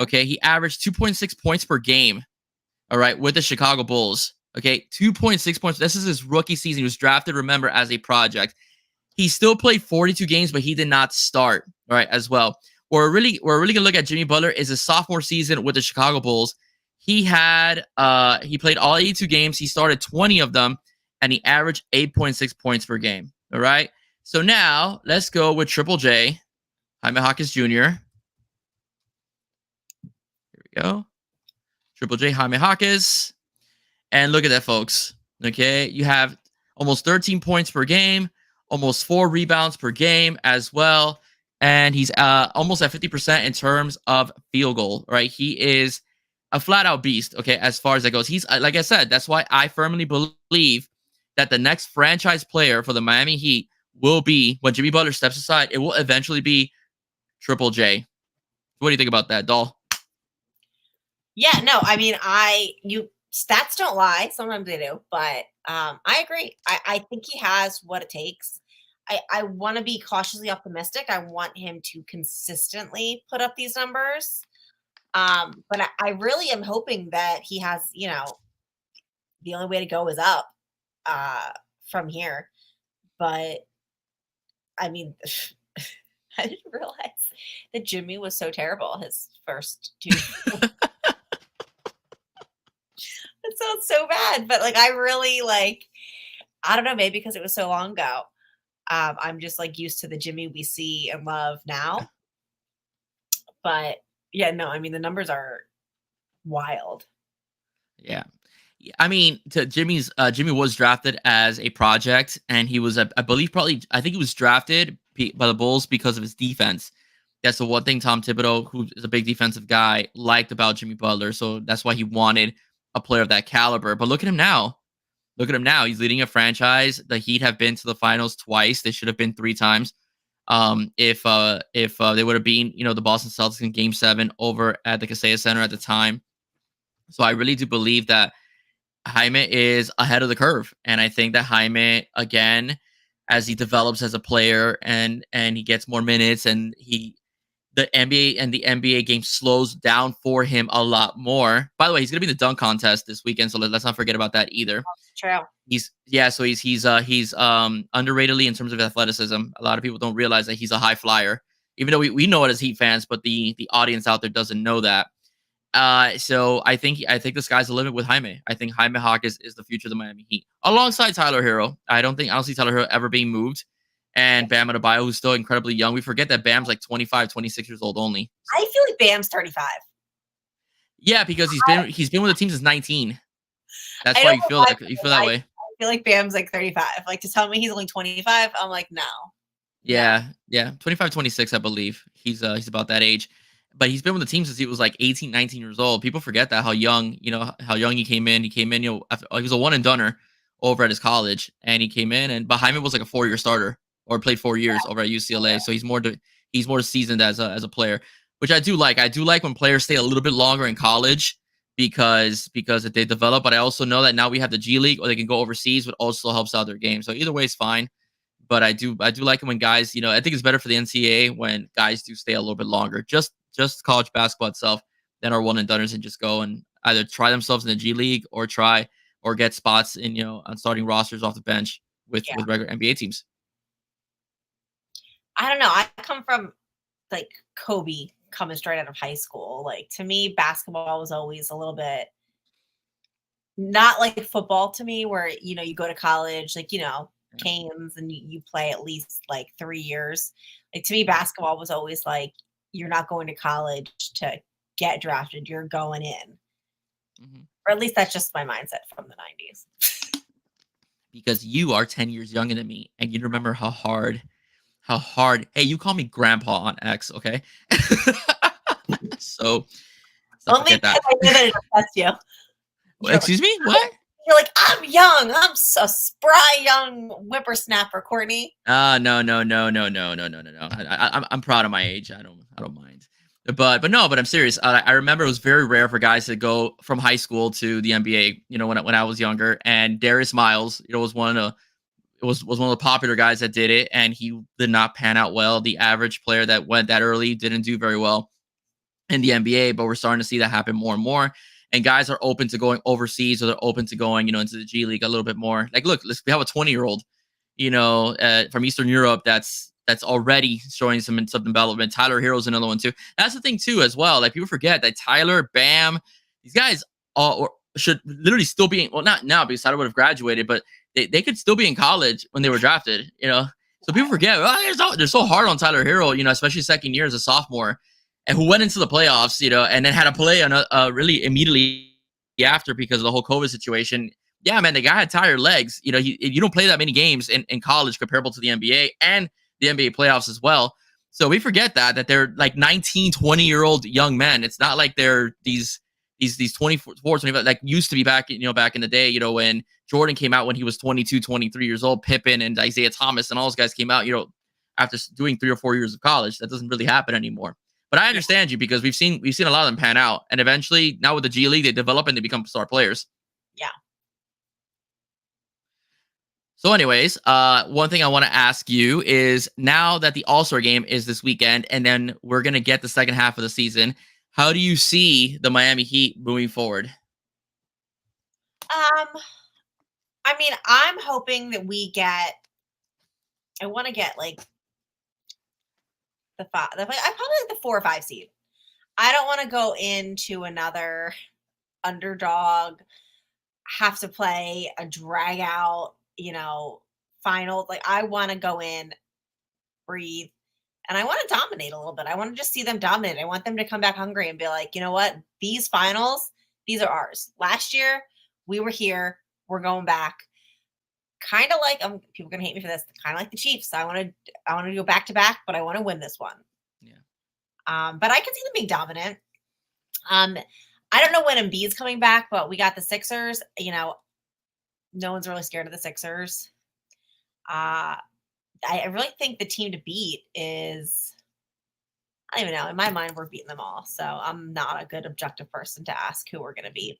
Okay, he averaged 2.6 points per game. All right, with the Chicago Bulls. Okay, 2.6 points. This is his rookie season. He was drafted, remember, as a project. He still played 42 games, but he did not start. All right, as well. We're really gonna look at Jimmy Butler is his sophomore season with the Chicago Bulls. He played all 82 games. He started 20 of them, and he averaged 8.6 points per game. All right. So now let's go with Triple J, Jaime Jaquez Jr. Here we go. Triple J, Jaime Jaquez. And look at that, folks. Okay, you have almost 13 points per game, almost 4 rebounds per game as well. And he's almost at 50% in terms of field goal, right? He is a flat out beast, okay, as far as that goes. He's, like I said, that's why I firmly believe that the next franchise player for the Miami Heat will be, when Jimmy Butler steps aside, it will eventually be Triple J. What do you think about that, Doll? Yeah, no, I mean, stats don't lie. Sometimes they do, but I agree. I think he has what it takes. I want to be cautiously optimistic. I want him to consistently put up these numbers. But I really am hoping that he has, the only way to go is up from here. But I mean, I didn't realize that Jimmy was so terrible his first 2. It sounds so bad, but I really I don't know, maybe because it was so long ago. I'm just used to the Jimmy we see and love now. But yeah, no, I mean the numbers are wild. Yeah. I mean, Jimmy was drafted as a project, and he was, I believe, I think he was drafted by the Bulls because of his defense. That's the one thing Tom Thibodeau, who is a big defensive guy, liked about Jimmy Butler. So that's why he wanted a player of that caliber. But look at him now. He's leading a franchise. The Heat have been to the finals twice. They should have been 3 times. If they would have been, the Boston Celtics in Game 7 over at the Kaseya Center at the time. So I really do believe that Jaime is ahead of the curve. And I think that Jaime, again, as he develops as a player and he gets more minutes, and the NBA game slows down for him a lot more. By the way, he's going to be in the dunk contest this weekend, so let's not forget about that either. True. He's underratedly in terms of athleticism. A lot of people don't realize that he's a high flyer, even though we know it as Heat fans, but the audience out there doesn't know that. So I think the sky's the limit with Jaime. I think Jaime Hawk is the future of the Miami Heat, alongside Tyler Hero. I don't see Tyler Hero ever being moved. And Bam Adebayo, who's still incredibly young. We forget that Bam's 25, 26 years old only. I feel like Bam's 35. Yeah, because he's been with the team since 19. That's why you feel that way. I feel like Bam's 35. To tell me he's only 25, I'm no. Yeah. 25, 26, I believe. He's about that age. But he's been with the team since he was 18, 19 years old. People forget that how young he came in. He came in, he was a one and doneer over at his college, and he came in, but Jaime was a 4-year starter, or played 4 years over at UCLA. So he's more seasoned as a player, which I do like. I do like when players stay a little bit longer in college because they develop. But I also know that now we have the G League, or they can go overseas, which also helps out their game. So either way is fine. But I do like it when guys, I think it's better for the NCAA when guys do stay a little bit longer. Just college basketball itself, than our one and doneers and just go and either try themselves in the G League or get spots in on starting rosters off the bench with regular NBA teams. I don't know. I come from Kobe coming straight out of high school. To me, basketball was always a little bit not like football to me, where you go to college, Canes, and you play at least 3 years. To me, basketball was always you're not going to college to get drafted, you're going in. Mm-hmm. Or at least that's just my mindset from the 90s. Because you are 10 years younger than me, and you remember how hard. Hey, you call me Grandpa on X, okay? So only because I knew that it affects you. Excuse me? What? You're I'm young. I'm a spry young whippersnapper, Courtney. No. I'm proud of my age. I don't mind. But I'm serious. I remember it was very rare for guys to go from high school to the NBA. When I was younger, and Darius Miles, was one of the popular guys that did it, and he did not pan out well. The average player that went that early didn't do very well in the NBA, but we're starting to see that happen more and more. And guys are open to going overseas, or they're open to going, into the G League a little bit more. Look, we have a 20-year-old, from Eastern Europe that's already showing some development. Tyler Hero's another one too. That's the thing too, as well. People forget that Tyler, Bam, these guys should literally still be not now because Tyler would have graduated, but they could still be in college when they were drafted. So people forget. They're so hard on Tyler Hero, especially second year as a sophomore, and who went into the playoffs, and then had to play on really immediately after because of the whole COVID situation. Yeah, man, the guy had tired legs. You know, you don't play that many games in college comparable to the NBA and the NBA playoffs as well. So we forget that they're like 19, 20-year-old young men. It's not like they're these 24, 25, like used to be back, back in the day, when Jordan came out when he was 22, 23 years old, Pippen and Isaiah Thomas and all those guys came out, after doing 3 or 4 years of college. That doesn't really happen anymore. But I understand you because we've seen a lot of them pan out, and eventually now with the G League they develop and they become star players. Yeah. So anyways, one thing I want to ask you is, now that the All-Star game is this weekend and then we're going to get the second half of the season, how do you see the Miami Heat moving forward? I mean, I'm hoping that I want to get like I probably like the 4 or 5 seed. I don't want to go into another underdog, have to play a drag out, final. Like, I want to go in, breathe, and I want to dominate a little bit. I want to just see them dominate. I want them to come back hungry and be like, you know what? These finals, these are ours. Last year, we were here. We're going back. Kind of like, people are gonna hate me for this. Kind of like the Chiefs. I want to go back to back, but I want to win this one. Yeah. But I can see them being dominant. I don't know when Embiid's coming back, but we got the Sixers. No one's really scared of the Sixers. I really think the team to beat is, I don't even know. In my mind, we're beating them all. So I'm not a good objective person to ask who we're going to beat.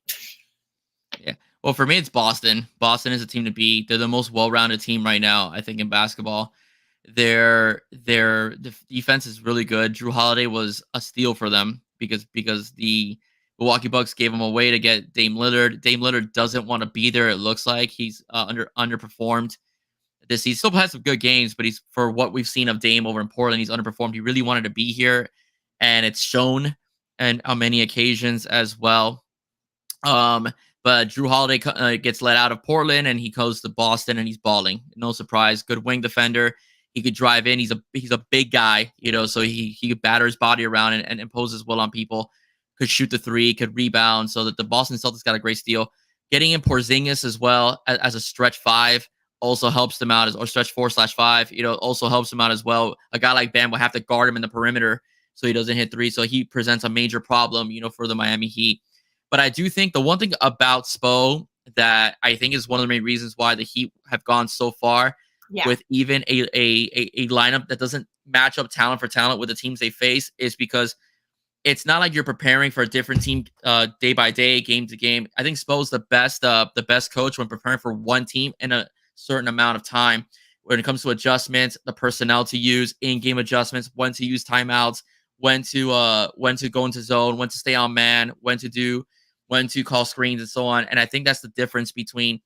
Yeah. Well, for me, it's Boston. Boston is a team to beat. They're the most well-rounded team right now, I think, in basketball. Their defense is really good. Jrue Holiday was a steal for them because the Milwaukee Bucks gave him away to get Dame Lillard. Dame Lillard doesn't want to be there. It looks like he's underperformed. He still has some good games, but for what we've seen of Dame over in Portland, he's underperformed. He really wanted to be here, and it's shown, and on many occasions as well. But Jrue Holiday gets let out of Portland, and he goes to Boston, and he's balling. No surprise. Good wing defender. He could drive in. He's a big guy, so he could batter his body around and impose his will on people. Could shoot the three, could rebound. So that the Boston Celtics got a great steal. Getting in Porzingis as well as a stretch 5 also helps them out, or stretch 4/5. Also helps them out as well. A guy like Bam will have to guard him in the perimeter so he doesn't hit 3. So he presents a major problem, for the Miami Heat. But I do think the one thing about Spo that I think is one of the main reasons why the Heat have gone so far with even a lineup that doesn't match up talent for talent with the teams they face is because it's not like you're preparing for a different team day by day, game to game. I think Spo's the best coach when preparing for one team in a certain amount of time. When it comes to adjustments, the personnel to use, in-game adjustments, when to use timeouts, when to go into zone, when to stay on man, when to call screens and so on. And I think that's the difference between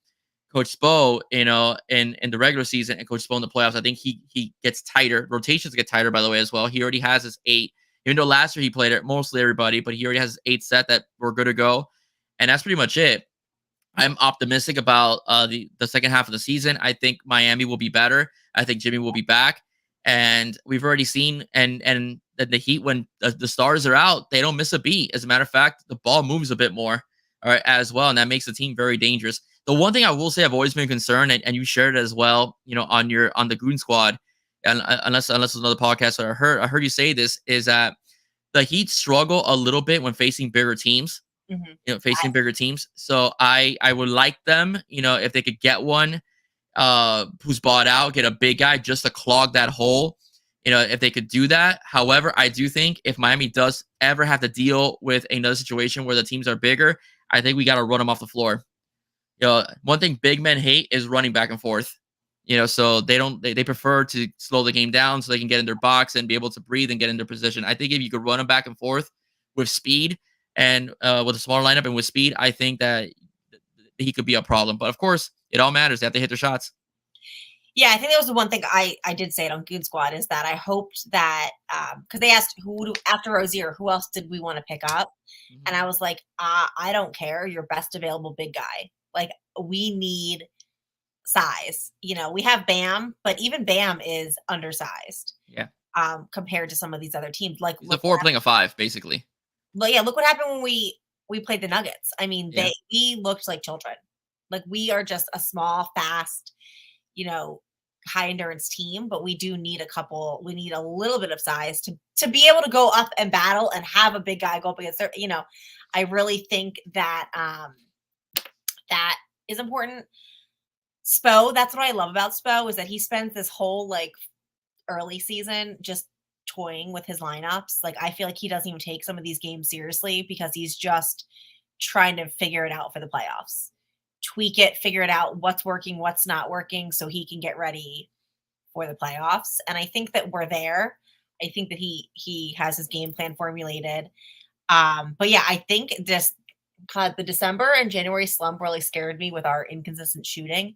Coach Spo, in the regular season and Coach Spo in the playoffs. I think he gets tighter. Rotations get tighter, by the way, as well. He already has his 8. Even though last year he played it mostly everybody, but he already has his 8 set that we're good to go. And that's pretty much it. I'm optimistic about the second half of the season. I think Miami will be better. I think Jimmy will be back. And we've already seen and the Heat, when the stars are out, they don't miss a beat. As a matter of fact, the ball moves a bit more, all right, as well. And that makes the team very dangerous. The one thing I will say I've always been concerned, and you shared it as well, on the Goon Squad, and unless it's another podcast that I heard you say this, is that the Heat struggle a little bit when facing bigger teams. Facing bigger teams. So I would like them, if they could get one who's bought out, get a big guy just to clog that hole. If they could do that. However, I do think if Miami does ever have to deal with another situation where the teams are bigger, I think we got to run them off the floor. One thing big men hate is running back and forth. So they prefer to slow the game down so they can get in their box and be able to breathe and get in their position. I think if you could run them back and forth with speed and with a smaller lineup and with speed, I think that he could be a problem. But of course, it all matters. They have to hit their shots. Yeah, I think that was the one thing I did say it on Goon Squad, is that I hoped that because they asked after Rozier, who else did we want to pick up? Mm-hmm. And I was like, I don't care. Your best available big guy. Like, we need size. We have Bam, but even Bam is undersized. Yeah. Compared to some of these other teams. Like, the 4 playing a 5, basically. Well, yeah, look what happened when we we played the Nuggets. I mean, Yeah. we looked like children. Like we are just a small, fast, high endurance team, but we do need we need a little bit of size to be able to go up and battle and have a big guy go up against I really think that that is important. Spo, that's what I love about Spo, is that he spends this whole like early season just toying with his lineups. Like I feel like he doesn't even take some of these games seriously because he's just trying to figure it out for the playoffs. Tweak it, figure it out, what's working, what's not working, so he can get ready for the playoffs. And I think that we're there. I think that he has his game plan formulated. But yeah, I think just the December and January slump really scared me with our inconsistent shooting.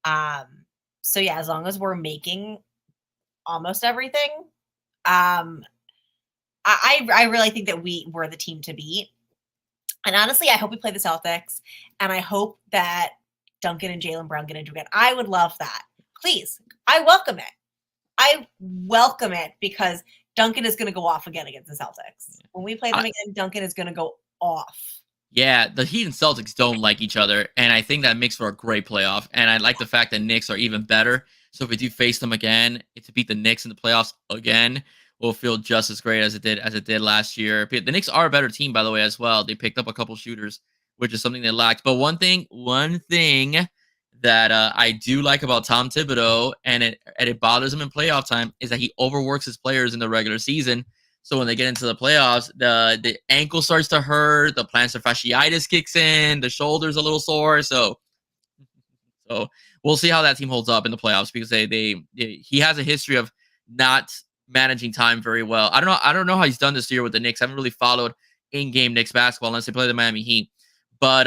So yeah, as long as we're making almost everything, I really think that we're the team to beat. And honestly, I hope we play the Celtics, and I hope that Duncan and Jaylen Brown get into it. I would love that. Please, I welcome it. I welcome it because Duncan is going to go off again against the Celtics. When we play them again, Duncan is going to go off. Yeah, the Heat and Celtics don't like each other, and I think that makes for a great playoff. And I like the fact that Knicks are even better. So if we do face them again, to beat the Knicks in the playoffs again, will feel just as great as it did last year. The Knicks are a better team, by the way, as well. They picked up a couple shooters, which is something they lacked. But one thing that I do like about Tom Thibodeau, and it bothers him in playoff time, is that he overworks his players in the regular season. So when they get into the playoffs, the ankle starts to hurt, the plantar fasciitis kicks in, the shoulder's a little sore. So we'll see how that team holds up in the playoffs because he has a history of not managing time very well. I don't know how he's done this year with the Knicks. I haven't really followed in-game Knicks basketball unless they play the Miami Heat. But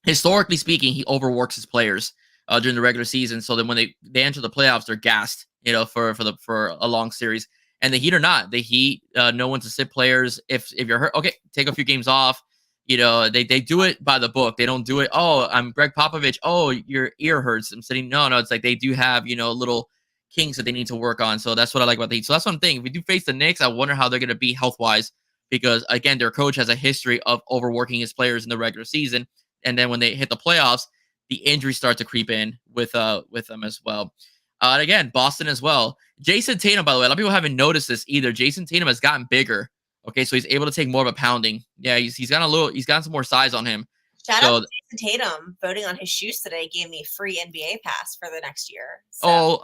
historically speaking, he overworks his players during the regular season. So then when they enter the playoffs, they're gassed, for a long series. And the Heat are not. The Heat know when to sit players. If you're hurt, okay, take a few games off. They do it by the book. They don't do it. Oh, I'm Greg Popovich. Oh, your ear hurts. I'm sitting. No. It's like they do have little kinks that they need to work on. So that's what I like about the Heat. So that's one thing. If we do face the Knicks, I wonder how they're going to be health wise because again, their coach has a history of overworking his players in the regular season, and then when they hit the playoffs, the injuries start to creep in with them as well. And again, Boston as well. Jason Tatum, by the way, a lot of people haven't noticed this either. Jason Tatum has gotten bigger. Okay, so he's able to take more of a pounding. Yeah, he's got some more size on him. Shout out to Jason Tatum voting on his shoes today. Gave me a free NBA pass for the next year. So,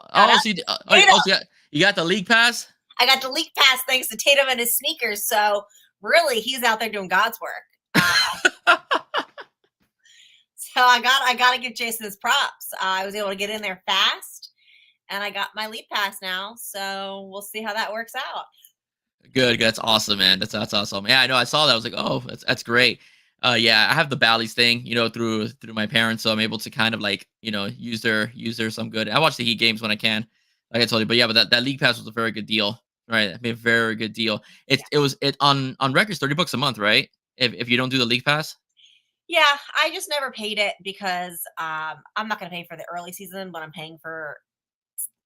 you got the league pass? I got the league pass thanks to Tatum and his sneakers. So really, he's out there doing God's work. So I got to give Jason his props. I was able to get in there fast, and I got my league pass now. So we'll see how that works out. Good. That's awesome, man. That's awesome. Yeah, I know. I saw that. I was like, oh, that's great. Yeah, I have the Bally's thing, through my parents, so I'm able to kind of like, use their some good. I watch the Heat games when I can, like I told you. But yeah, but that league pass was a very good deal, right? I mean, a very good deal. It was on records $30 a month, right? If you don't do the league pass. Yeah, I just never paid it because I'm not going to pay for the early season, but I'm paying for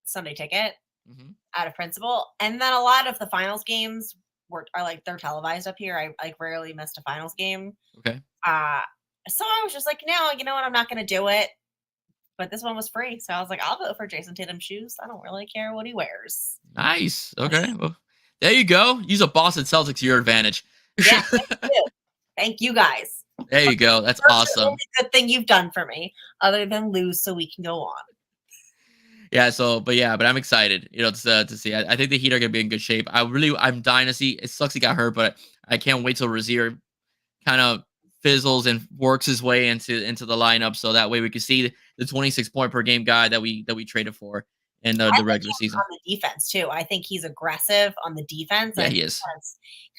Sunday ticket out of principle. And then a lot of the finals games are like they're televised up here. I like rarely missed a finals game. Okay. So I was just like, no, you know what? I'm not going to do it. But this one was free, so I was like, I'll vote for Jason Tatum shoes. I don't really care what he wears. Nice. Okay. Well, there you go. Use a Boston Celtics to your advantage. Yeah. Thank you guys. There you go. That's awesome. The only good thing you've done for me, other than lose, so we can go on. Yeah. But I'm excited. To see. I think the Heat are gonna be in good shape. I'm dying to see. It sucks he got hurt, but I can't wait till Rozier kind of fizzles and works his way into the lineup, so that way we can see the 26 point per game guy that we traded for in the regular season. On the defense too, I think he's aggressive on the defense. Yeah, he is.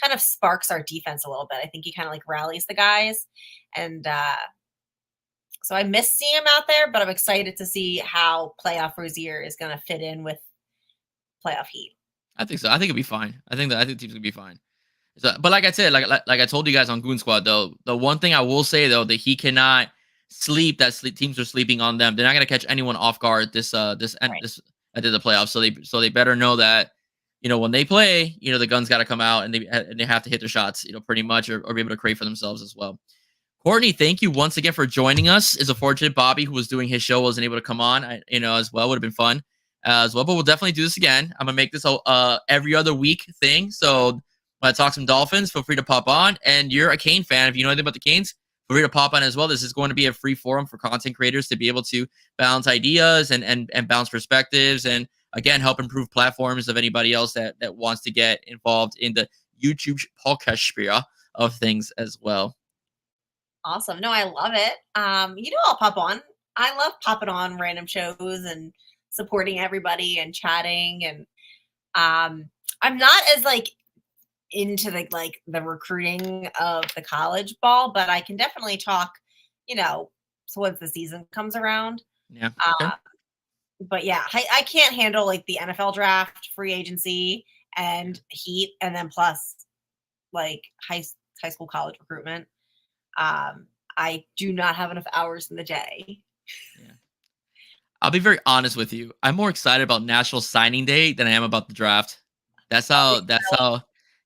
Kind of sparks our defense a little bit. I think he kind of like rallies the guys, and so I miss seeing him out there. But I'm excited to see how playoff Rozier is going to fit in with playoff Heat. I think so. I think it'll be fine. I think the team's gonna be fine. So, but like I said, like I told you guys on Goon Squad, though, the one thing I will say though that he cannot sleep. Teams are sleeping on them. They're not gonna catch anyone off guard this at the playoffs. So they better know that when they play, the guns got to come out and they have to hit their shots, pretty much, or be able to create for themselves as well. Courtney, thank you once again for joining us. Is a fortunate Bobby, who was doing his show, wasn't able to come on, as well. Would have been fun as well, but we'll definitely do this again. I'm gonna make this a every other week thing. So when I talk some Dolphins, feel free to pop on. And you're a Kane fan, if you know anything about the Canes, feel free to pop on as well. This is going to be a free forum for content creators to be able to balance ideas and bounce perspectives, and again, help improve platforms of anybody else that wants to get involved in the YouTube podcast sphere of things as well. Awesome. No, I love it. I'll pop on. I love popping on random shows and supporting everybody and chatting. And I'm not as into the recruiting of the college ball, but I can definitely talk, so once the season comes around. Yeah. Okay. But yeah, I can't handle the NFL draft, free agency, and heat, and then plus high school college recruitment. I do not have enough hours in the day. Yeah. I'll be very honest with you. I'm more excited about National Signing Day than I am about the draft. That's how,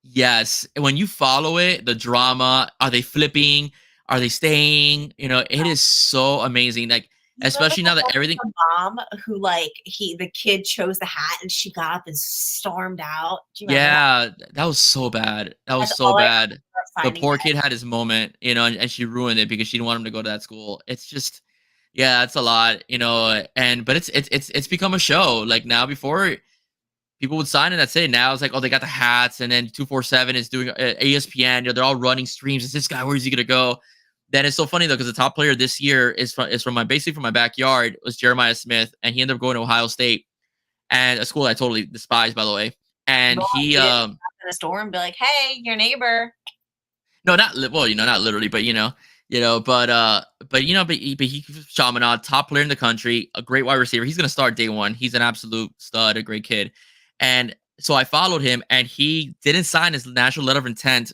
yes. When you follow it, the drama, are they flipping? Are they staying? It is so amazing. Especially now that everything. Mom who the kid chose the hat and she got up and stormed out. Yeah, that was so bad. That was so bad. The poor kid had his moment, and she ruined it because she didn't want him to go to that school. It's just, yeah, it's a lot, but it's become a show. Now, before people would sign and that's it. Now it's they got the hats, and then 247 is doing ESPN. They're all running streams. Is this guy? Where is he gonna go? Then it's so funny though, because the top player this year is from my backyard, was Jeremiah Smith, and he ended up going to Ohio State, and a school I totally despise, by the way. And he in the store and be like, "Hey, your neighbor." No, not not literally, but but he's Chaminade, top player in the country, a great wide receiver. He's gonna start day one. He's an absolute stud, a great kid. And so I followed him, and he didn't sign his national letter of intent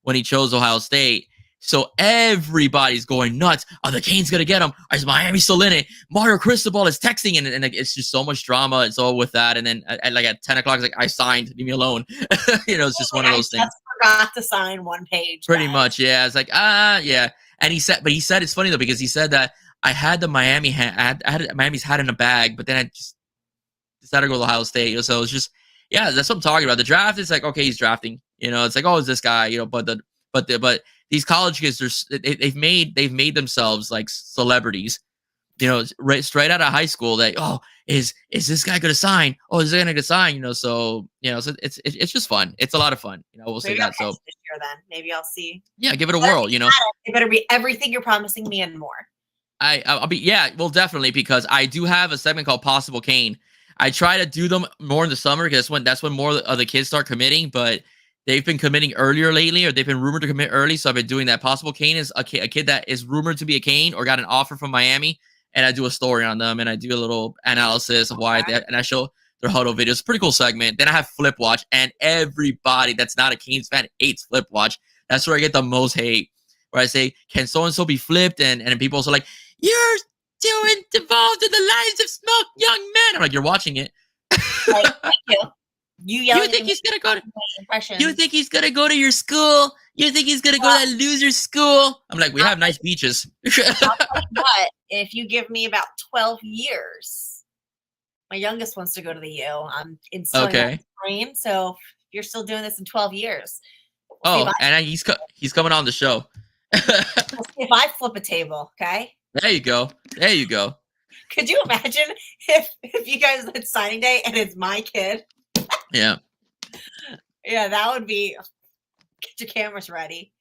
when he chose Ohio State. So everybody's going nuts. Are the Canes gonna get him? Is Miami still in it? Mario Cristobal is texting, and it's just so much drama. It's all with that. And then at 10 o'clock, it's I signed. Leave me alone. It's just one of those things. I just forgot to sign one page. Pretty much, yeah. It's yeah. And he said it's funny though, because he said that I had the Miami hat, I had Miami's hat in a bag, but then I just decided to go to Ohio State. So it's just, yeah, that's what I'm talking about. The draft is okay, he's drafting. It's oh, is this guy? But these college kids, they've made themselves celebrities, straight out of high school. That is this guy gonna sign? Oh, is he gonna sign? So it's just fun. It's a lot of fun. We'll say that. So this year, then maybe I'll see. Yeah, give it a whirl. It better be everything you're promising me and more. I'll be, yeah, well, definitely, because I do have a segment called Possible Kane. I try to do them more in the summer because that's when more of the kids start committing, but they've been committing earlier lately, or they've been rumored to commit early. So I've been doing that. Possible Kane is a kid that is rumored to be a Kane or got an offer from Miami, and I do a story on them, and I do a little analysis of why, and I show their huddle videos. It's a pretty cool segment. Then I have Flip Watch, and everybody that's not a Canes fan hates Flip Watch. That's where I get the most hate, where I say, can so-and-so be flipped? And people also you're involved in the lives of small young men. I'm like, you're watching it. Thank you. You think he's gonna go to? You think he's gonna go to your school? You think he's gonna go to that loser school? I'm like, we have nice beaches. But if you give me about 12 years, my youngest wants to go to the U. I'm instilling that dream. So if you're still doing this in 12 years. And he's coming on the show. We'll see if I flip a table, okay? There you go. There you go. Could you imagine if you guys had signing day and it's my kid? Yeah. Yeah, that would be. Get your cameras ready.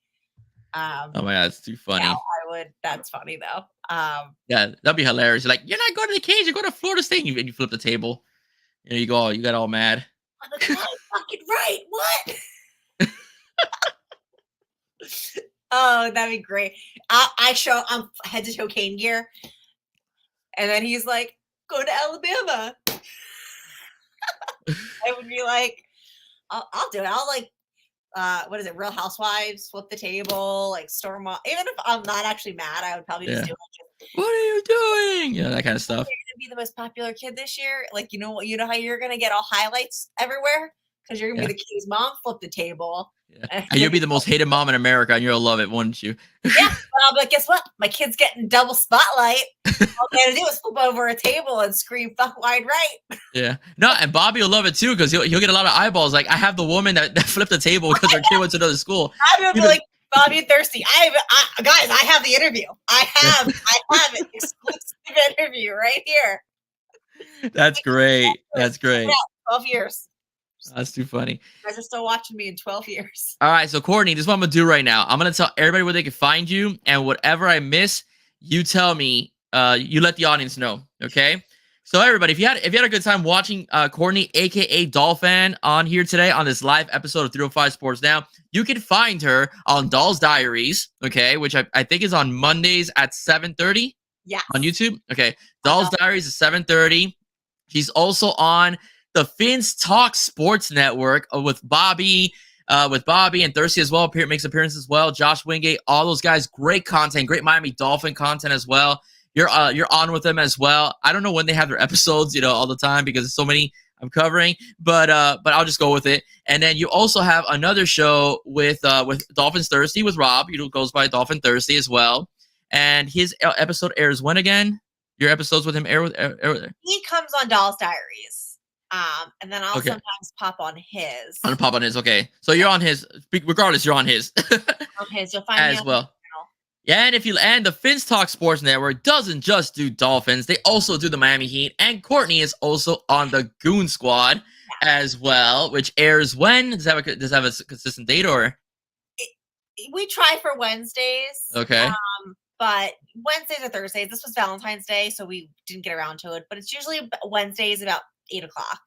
Oh my God, it's too funny. Yeah, I would. That's funny though. Yeah, that'd be hilarious. You're not going to the Canes. You're going to Florida State, and you flip the table. You got all mad. I'm like, fucking right. What? Oh, that'd be great. I'm head to toe Cane gear, and then he's like, "Go to Alabama." I would be like, I'll do it. I'll what is it? Real Housewives, flip the table, storm off. Even if I'm not actually mad, I would probably just do it. What are you doing? Yeah, that kind of stuff. You're gonna be the most popular kid this year. You know how you're gonna get all highlights everywhere. because you're gonna be the kid's mom, flip the table. Yeah. And you'll be the most hated mom in America, and you'll love it, wouldn't you? Yeah, but I'll be like, guess what? My kid's getting double spotlight. All they gotta do is flip over a table and scream "fuck wide right." Yeah. No, and Bobby will love it too because he'll get a lot of eyeballs. Like I have the woman that flipped the table because her kid went to another school. I'm gonna be like, Bobby and Thirsty. Guys, I have the interview. I have an exclusive interview right here. That's great. That's great. Yeah, 12 years. That's too funny. You guys are still watching me in 12 years. All right, so Courtney, this is what I'm gonna do right now. I'm gonna tell everybody where they can find you, and whatever I miss, you tell me. You let the audience know. Okay. So everybody, if you had a good time watching Courtney, aka Dolphin, on here today on this live episode of 305 Sports Now, you can find her on Doll's Diaries, okay, which I think is on Mondays at 7:30. Yeah. On YouTube. Okay. Doll's Diaries is 7:30. She's also on the Finns Talk Sports Network with Bobby and Thirsty as well. Makes appearances as well. Josh Wingate, all those guys, great content, great Miami Dolphin content as well. You're on with them as well. I don't know when they have their episodes, all the time because there's so many I'm covering, but I'll just go with it. And then you also have another show with Dolphins Thirsty with Rob. Goes by Dolphin Thirsty as well. And his episode airs when again? Your episodes with him air there? He comes on Doll's Diaries. And then I'll sometimes pop on his. I'm gonna pop on his. Okay, so you're on his. Regardless, you're on his. On his, you'll find as me on well. Yeah, and the Finns Talk Sports Network doesn't just do Dolphins; they also do the Miami Heat. And Courtney is also on the Goon Squad as well, which airs when? Does it have a consistent date or? We try for Wednesdays. Okay. But Wednesdays or Thursdays. This was Valentine's Day, so we didn't get around to it. But it's usually Wednesdays about 8 o'clock.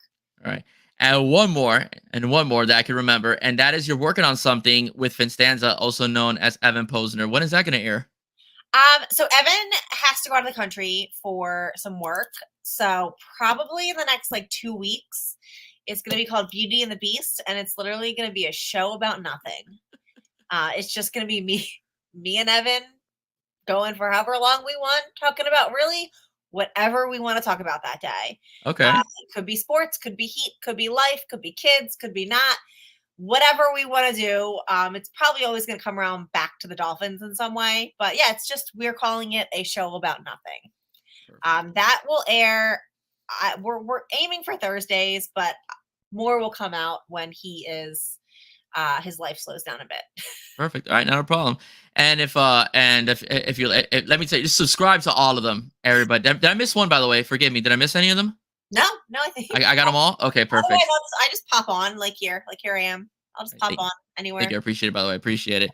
All right. And one more that I can remember, and that is you're working on something with Finstanza, also known as Evan Posner. When is that going to air? So Evan has to go out of the country for some work. So probably in the next 2 weeks, it's going to be called Beauty and the Beast, and it's literally going to be a show about nothing. It's just going to be me and Evan going for however long we want, talking about really whatever we want to talk about that day. Okay. It could be sports, could be Heat, could be life, could be kids, could be not. Whatever we want to do. It's probably always going to come around back to the Dolphins in some way. But yeah, it's just we're calling it a show about nothing. That will air. We're aiming for Thursdays, but more will come out when he is his life slows down a bit. Perfect. All right, not a problem. And if you let me tell you, just subscribe to all of them, everybody. Did I miss one, by the way? Forgive me. Did I miss any of them? No, I think I got them all. Okay, perfect. I just pop on here I am. I'll just pop on anywhere. Thank you. I appreciate it. By the way, I appreciate it.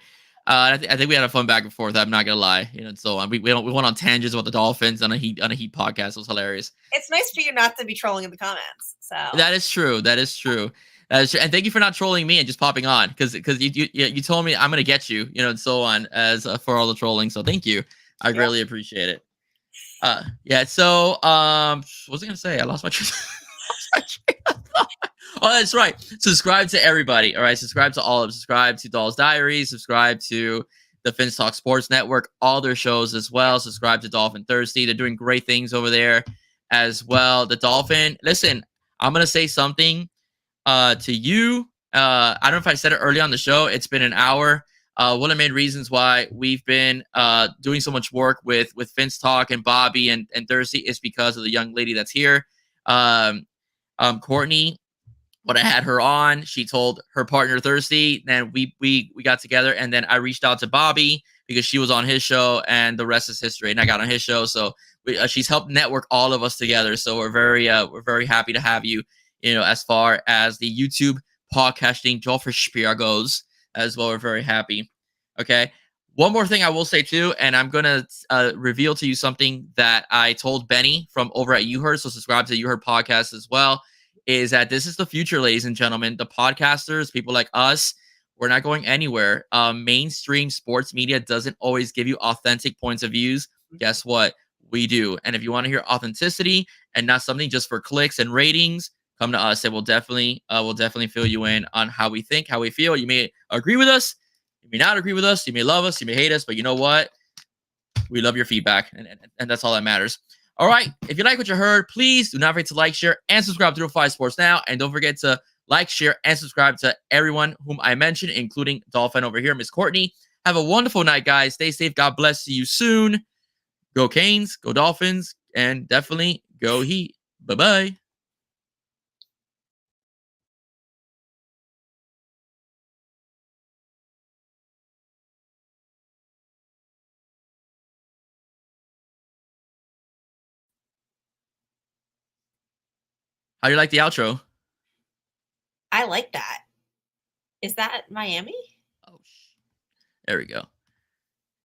I think we had a fun back and forth. I'm not gonna lie, and so on. We went on tangents about the Dolphins on a Heat podcast. It was hilarious. It's nice for you not to be trolling in the comments. So that is true. And thank you for not trolling me and just popping on because you told me I'm gonna get you, and so on as for all the trolling. So thank you. I greatly appreciate it. Yeah. So what was I gonna say? I lost my train of thought. Oh, that's right. Subscribe to everybody. All right. Subscribe to all of them. Subscribe to Doll's Diaries. Subscribe to the Finns Talk Sports Network, all their shows as well. Subscribe to Dolphin Thirsty. They're doing great things over there as well. The Dolphin. Listen, I'm gonna say something to you. I don't know if I said it early on the show. It's been an hour. One of the main reasons why we've been doing so much work with Finns Talk and Bobby and Thirsty is because of the young lady that's here. Courtney, when I had her on, she told her partner Thirsty, then we got together, and then I reached out to Bobby because she was on his show, and the rest is history. And I got on his show, so she's helped network all of us together. So we're very happy to have you. As far as the YouTube podcasting Jofferspiel goes, as well, we're very happy. Okay. One more thing I will say too, and I'm gonna reveal to you something that I told Benny from over at YouHeard. So subscribe to YouHeard podcast as well. Is that this is the future, ladies and gentlemen? The podcasters, people like us, we're not going anywhere. Mainstream sports media doesn't always give you authentic points of views. Guess what? We do. And if you want to hear authenticity and not something just for clicks and ratings, come to us. And we'll definitely fill you in on how we think, how we feel. You may agree with us, you may not agree with us, you may love us, you may hate us, but you know what? We love your feedback, and that's all that matters. All right. If you like what you heard, please do not forget to like, share, and subscribe to 305 Sports Now. And don't forget to like, share, and subscribe to everyone whom I mentioned, including Dolphin over here, Miss Courtney. Have a wonderful night, guys. Stay safe. God bless. See you soon. Go Canes, go Dolphins, and definitely go Heat. Bye-bye. How do you like the outro? I like that. Is that Miami? Oh, there we go.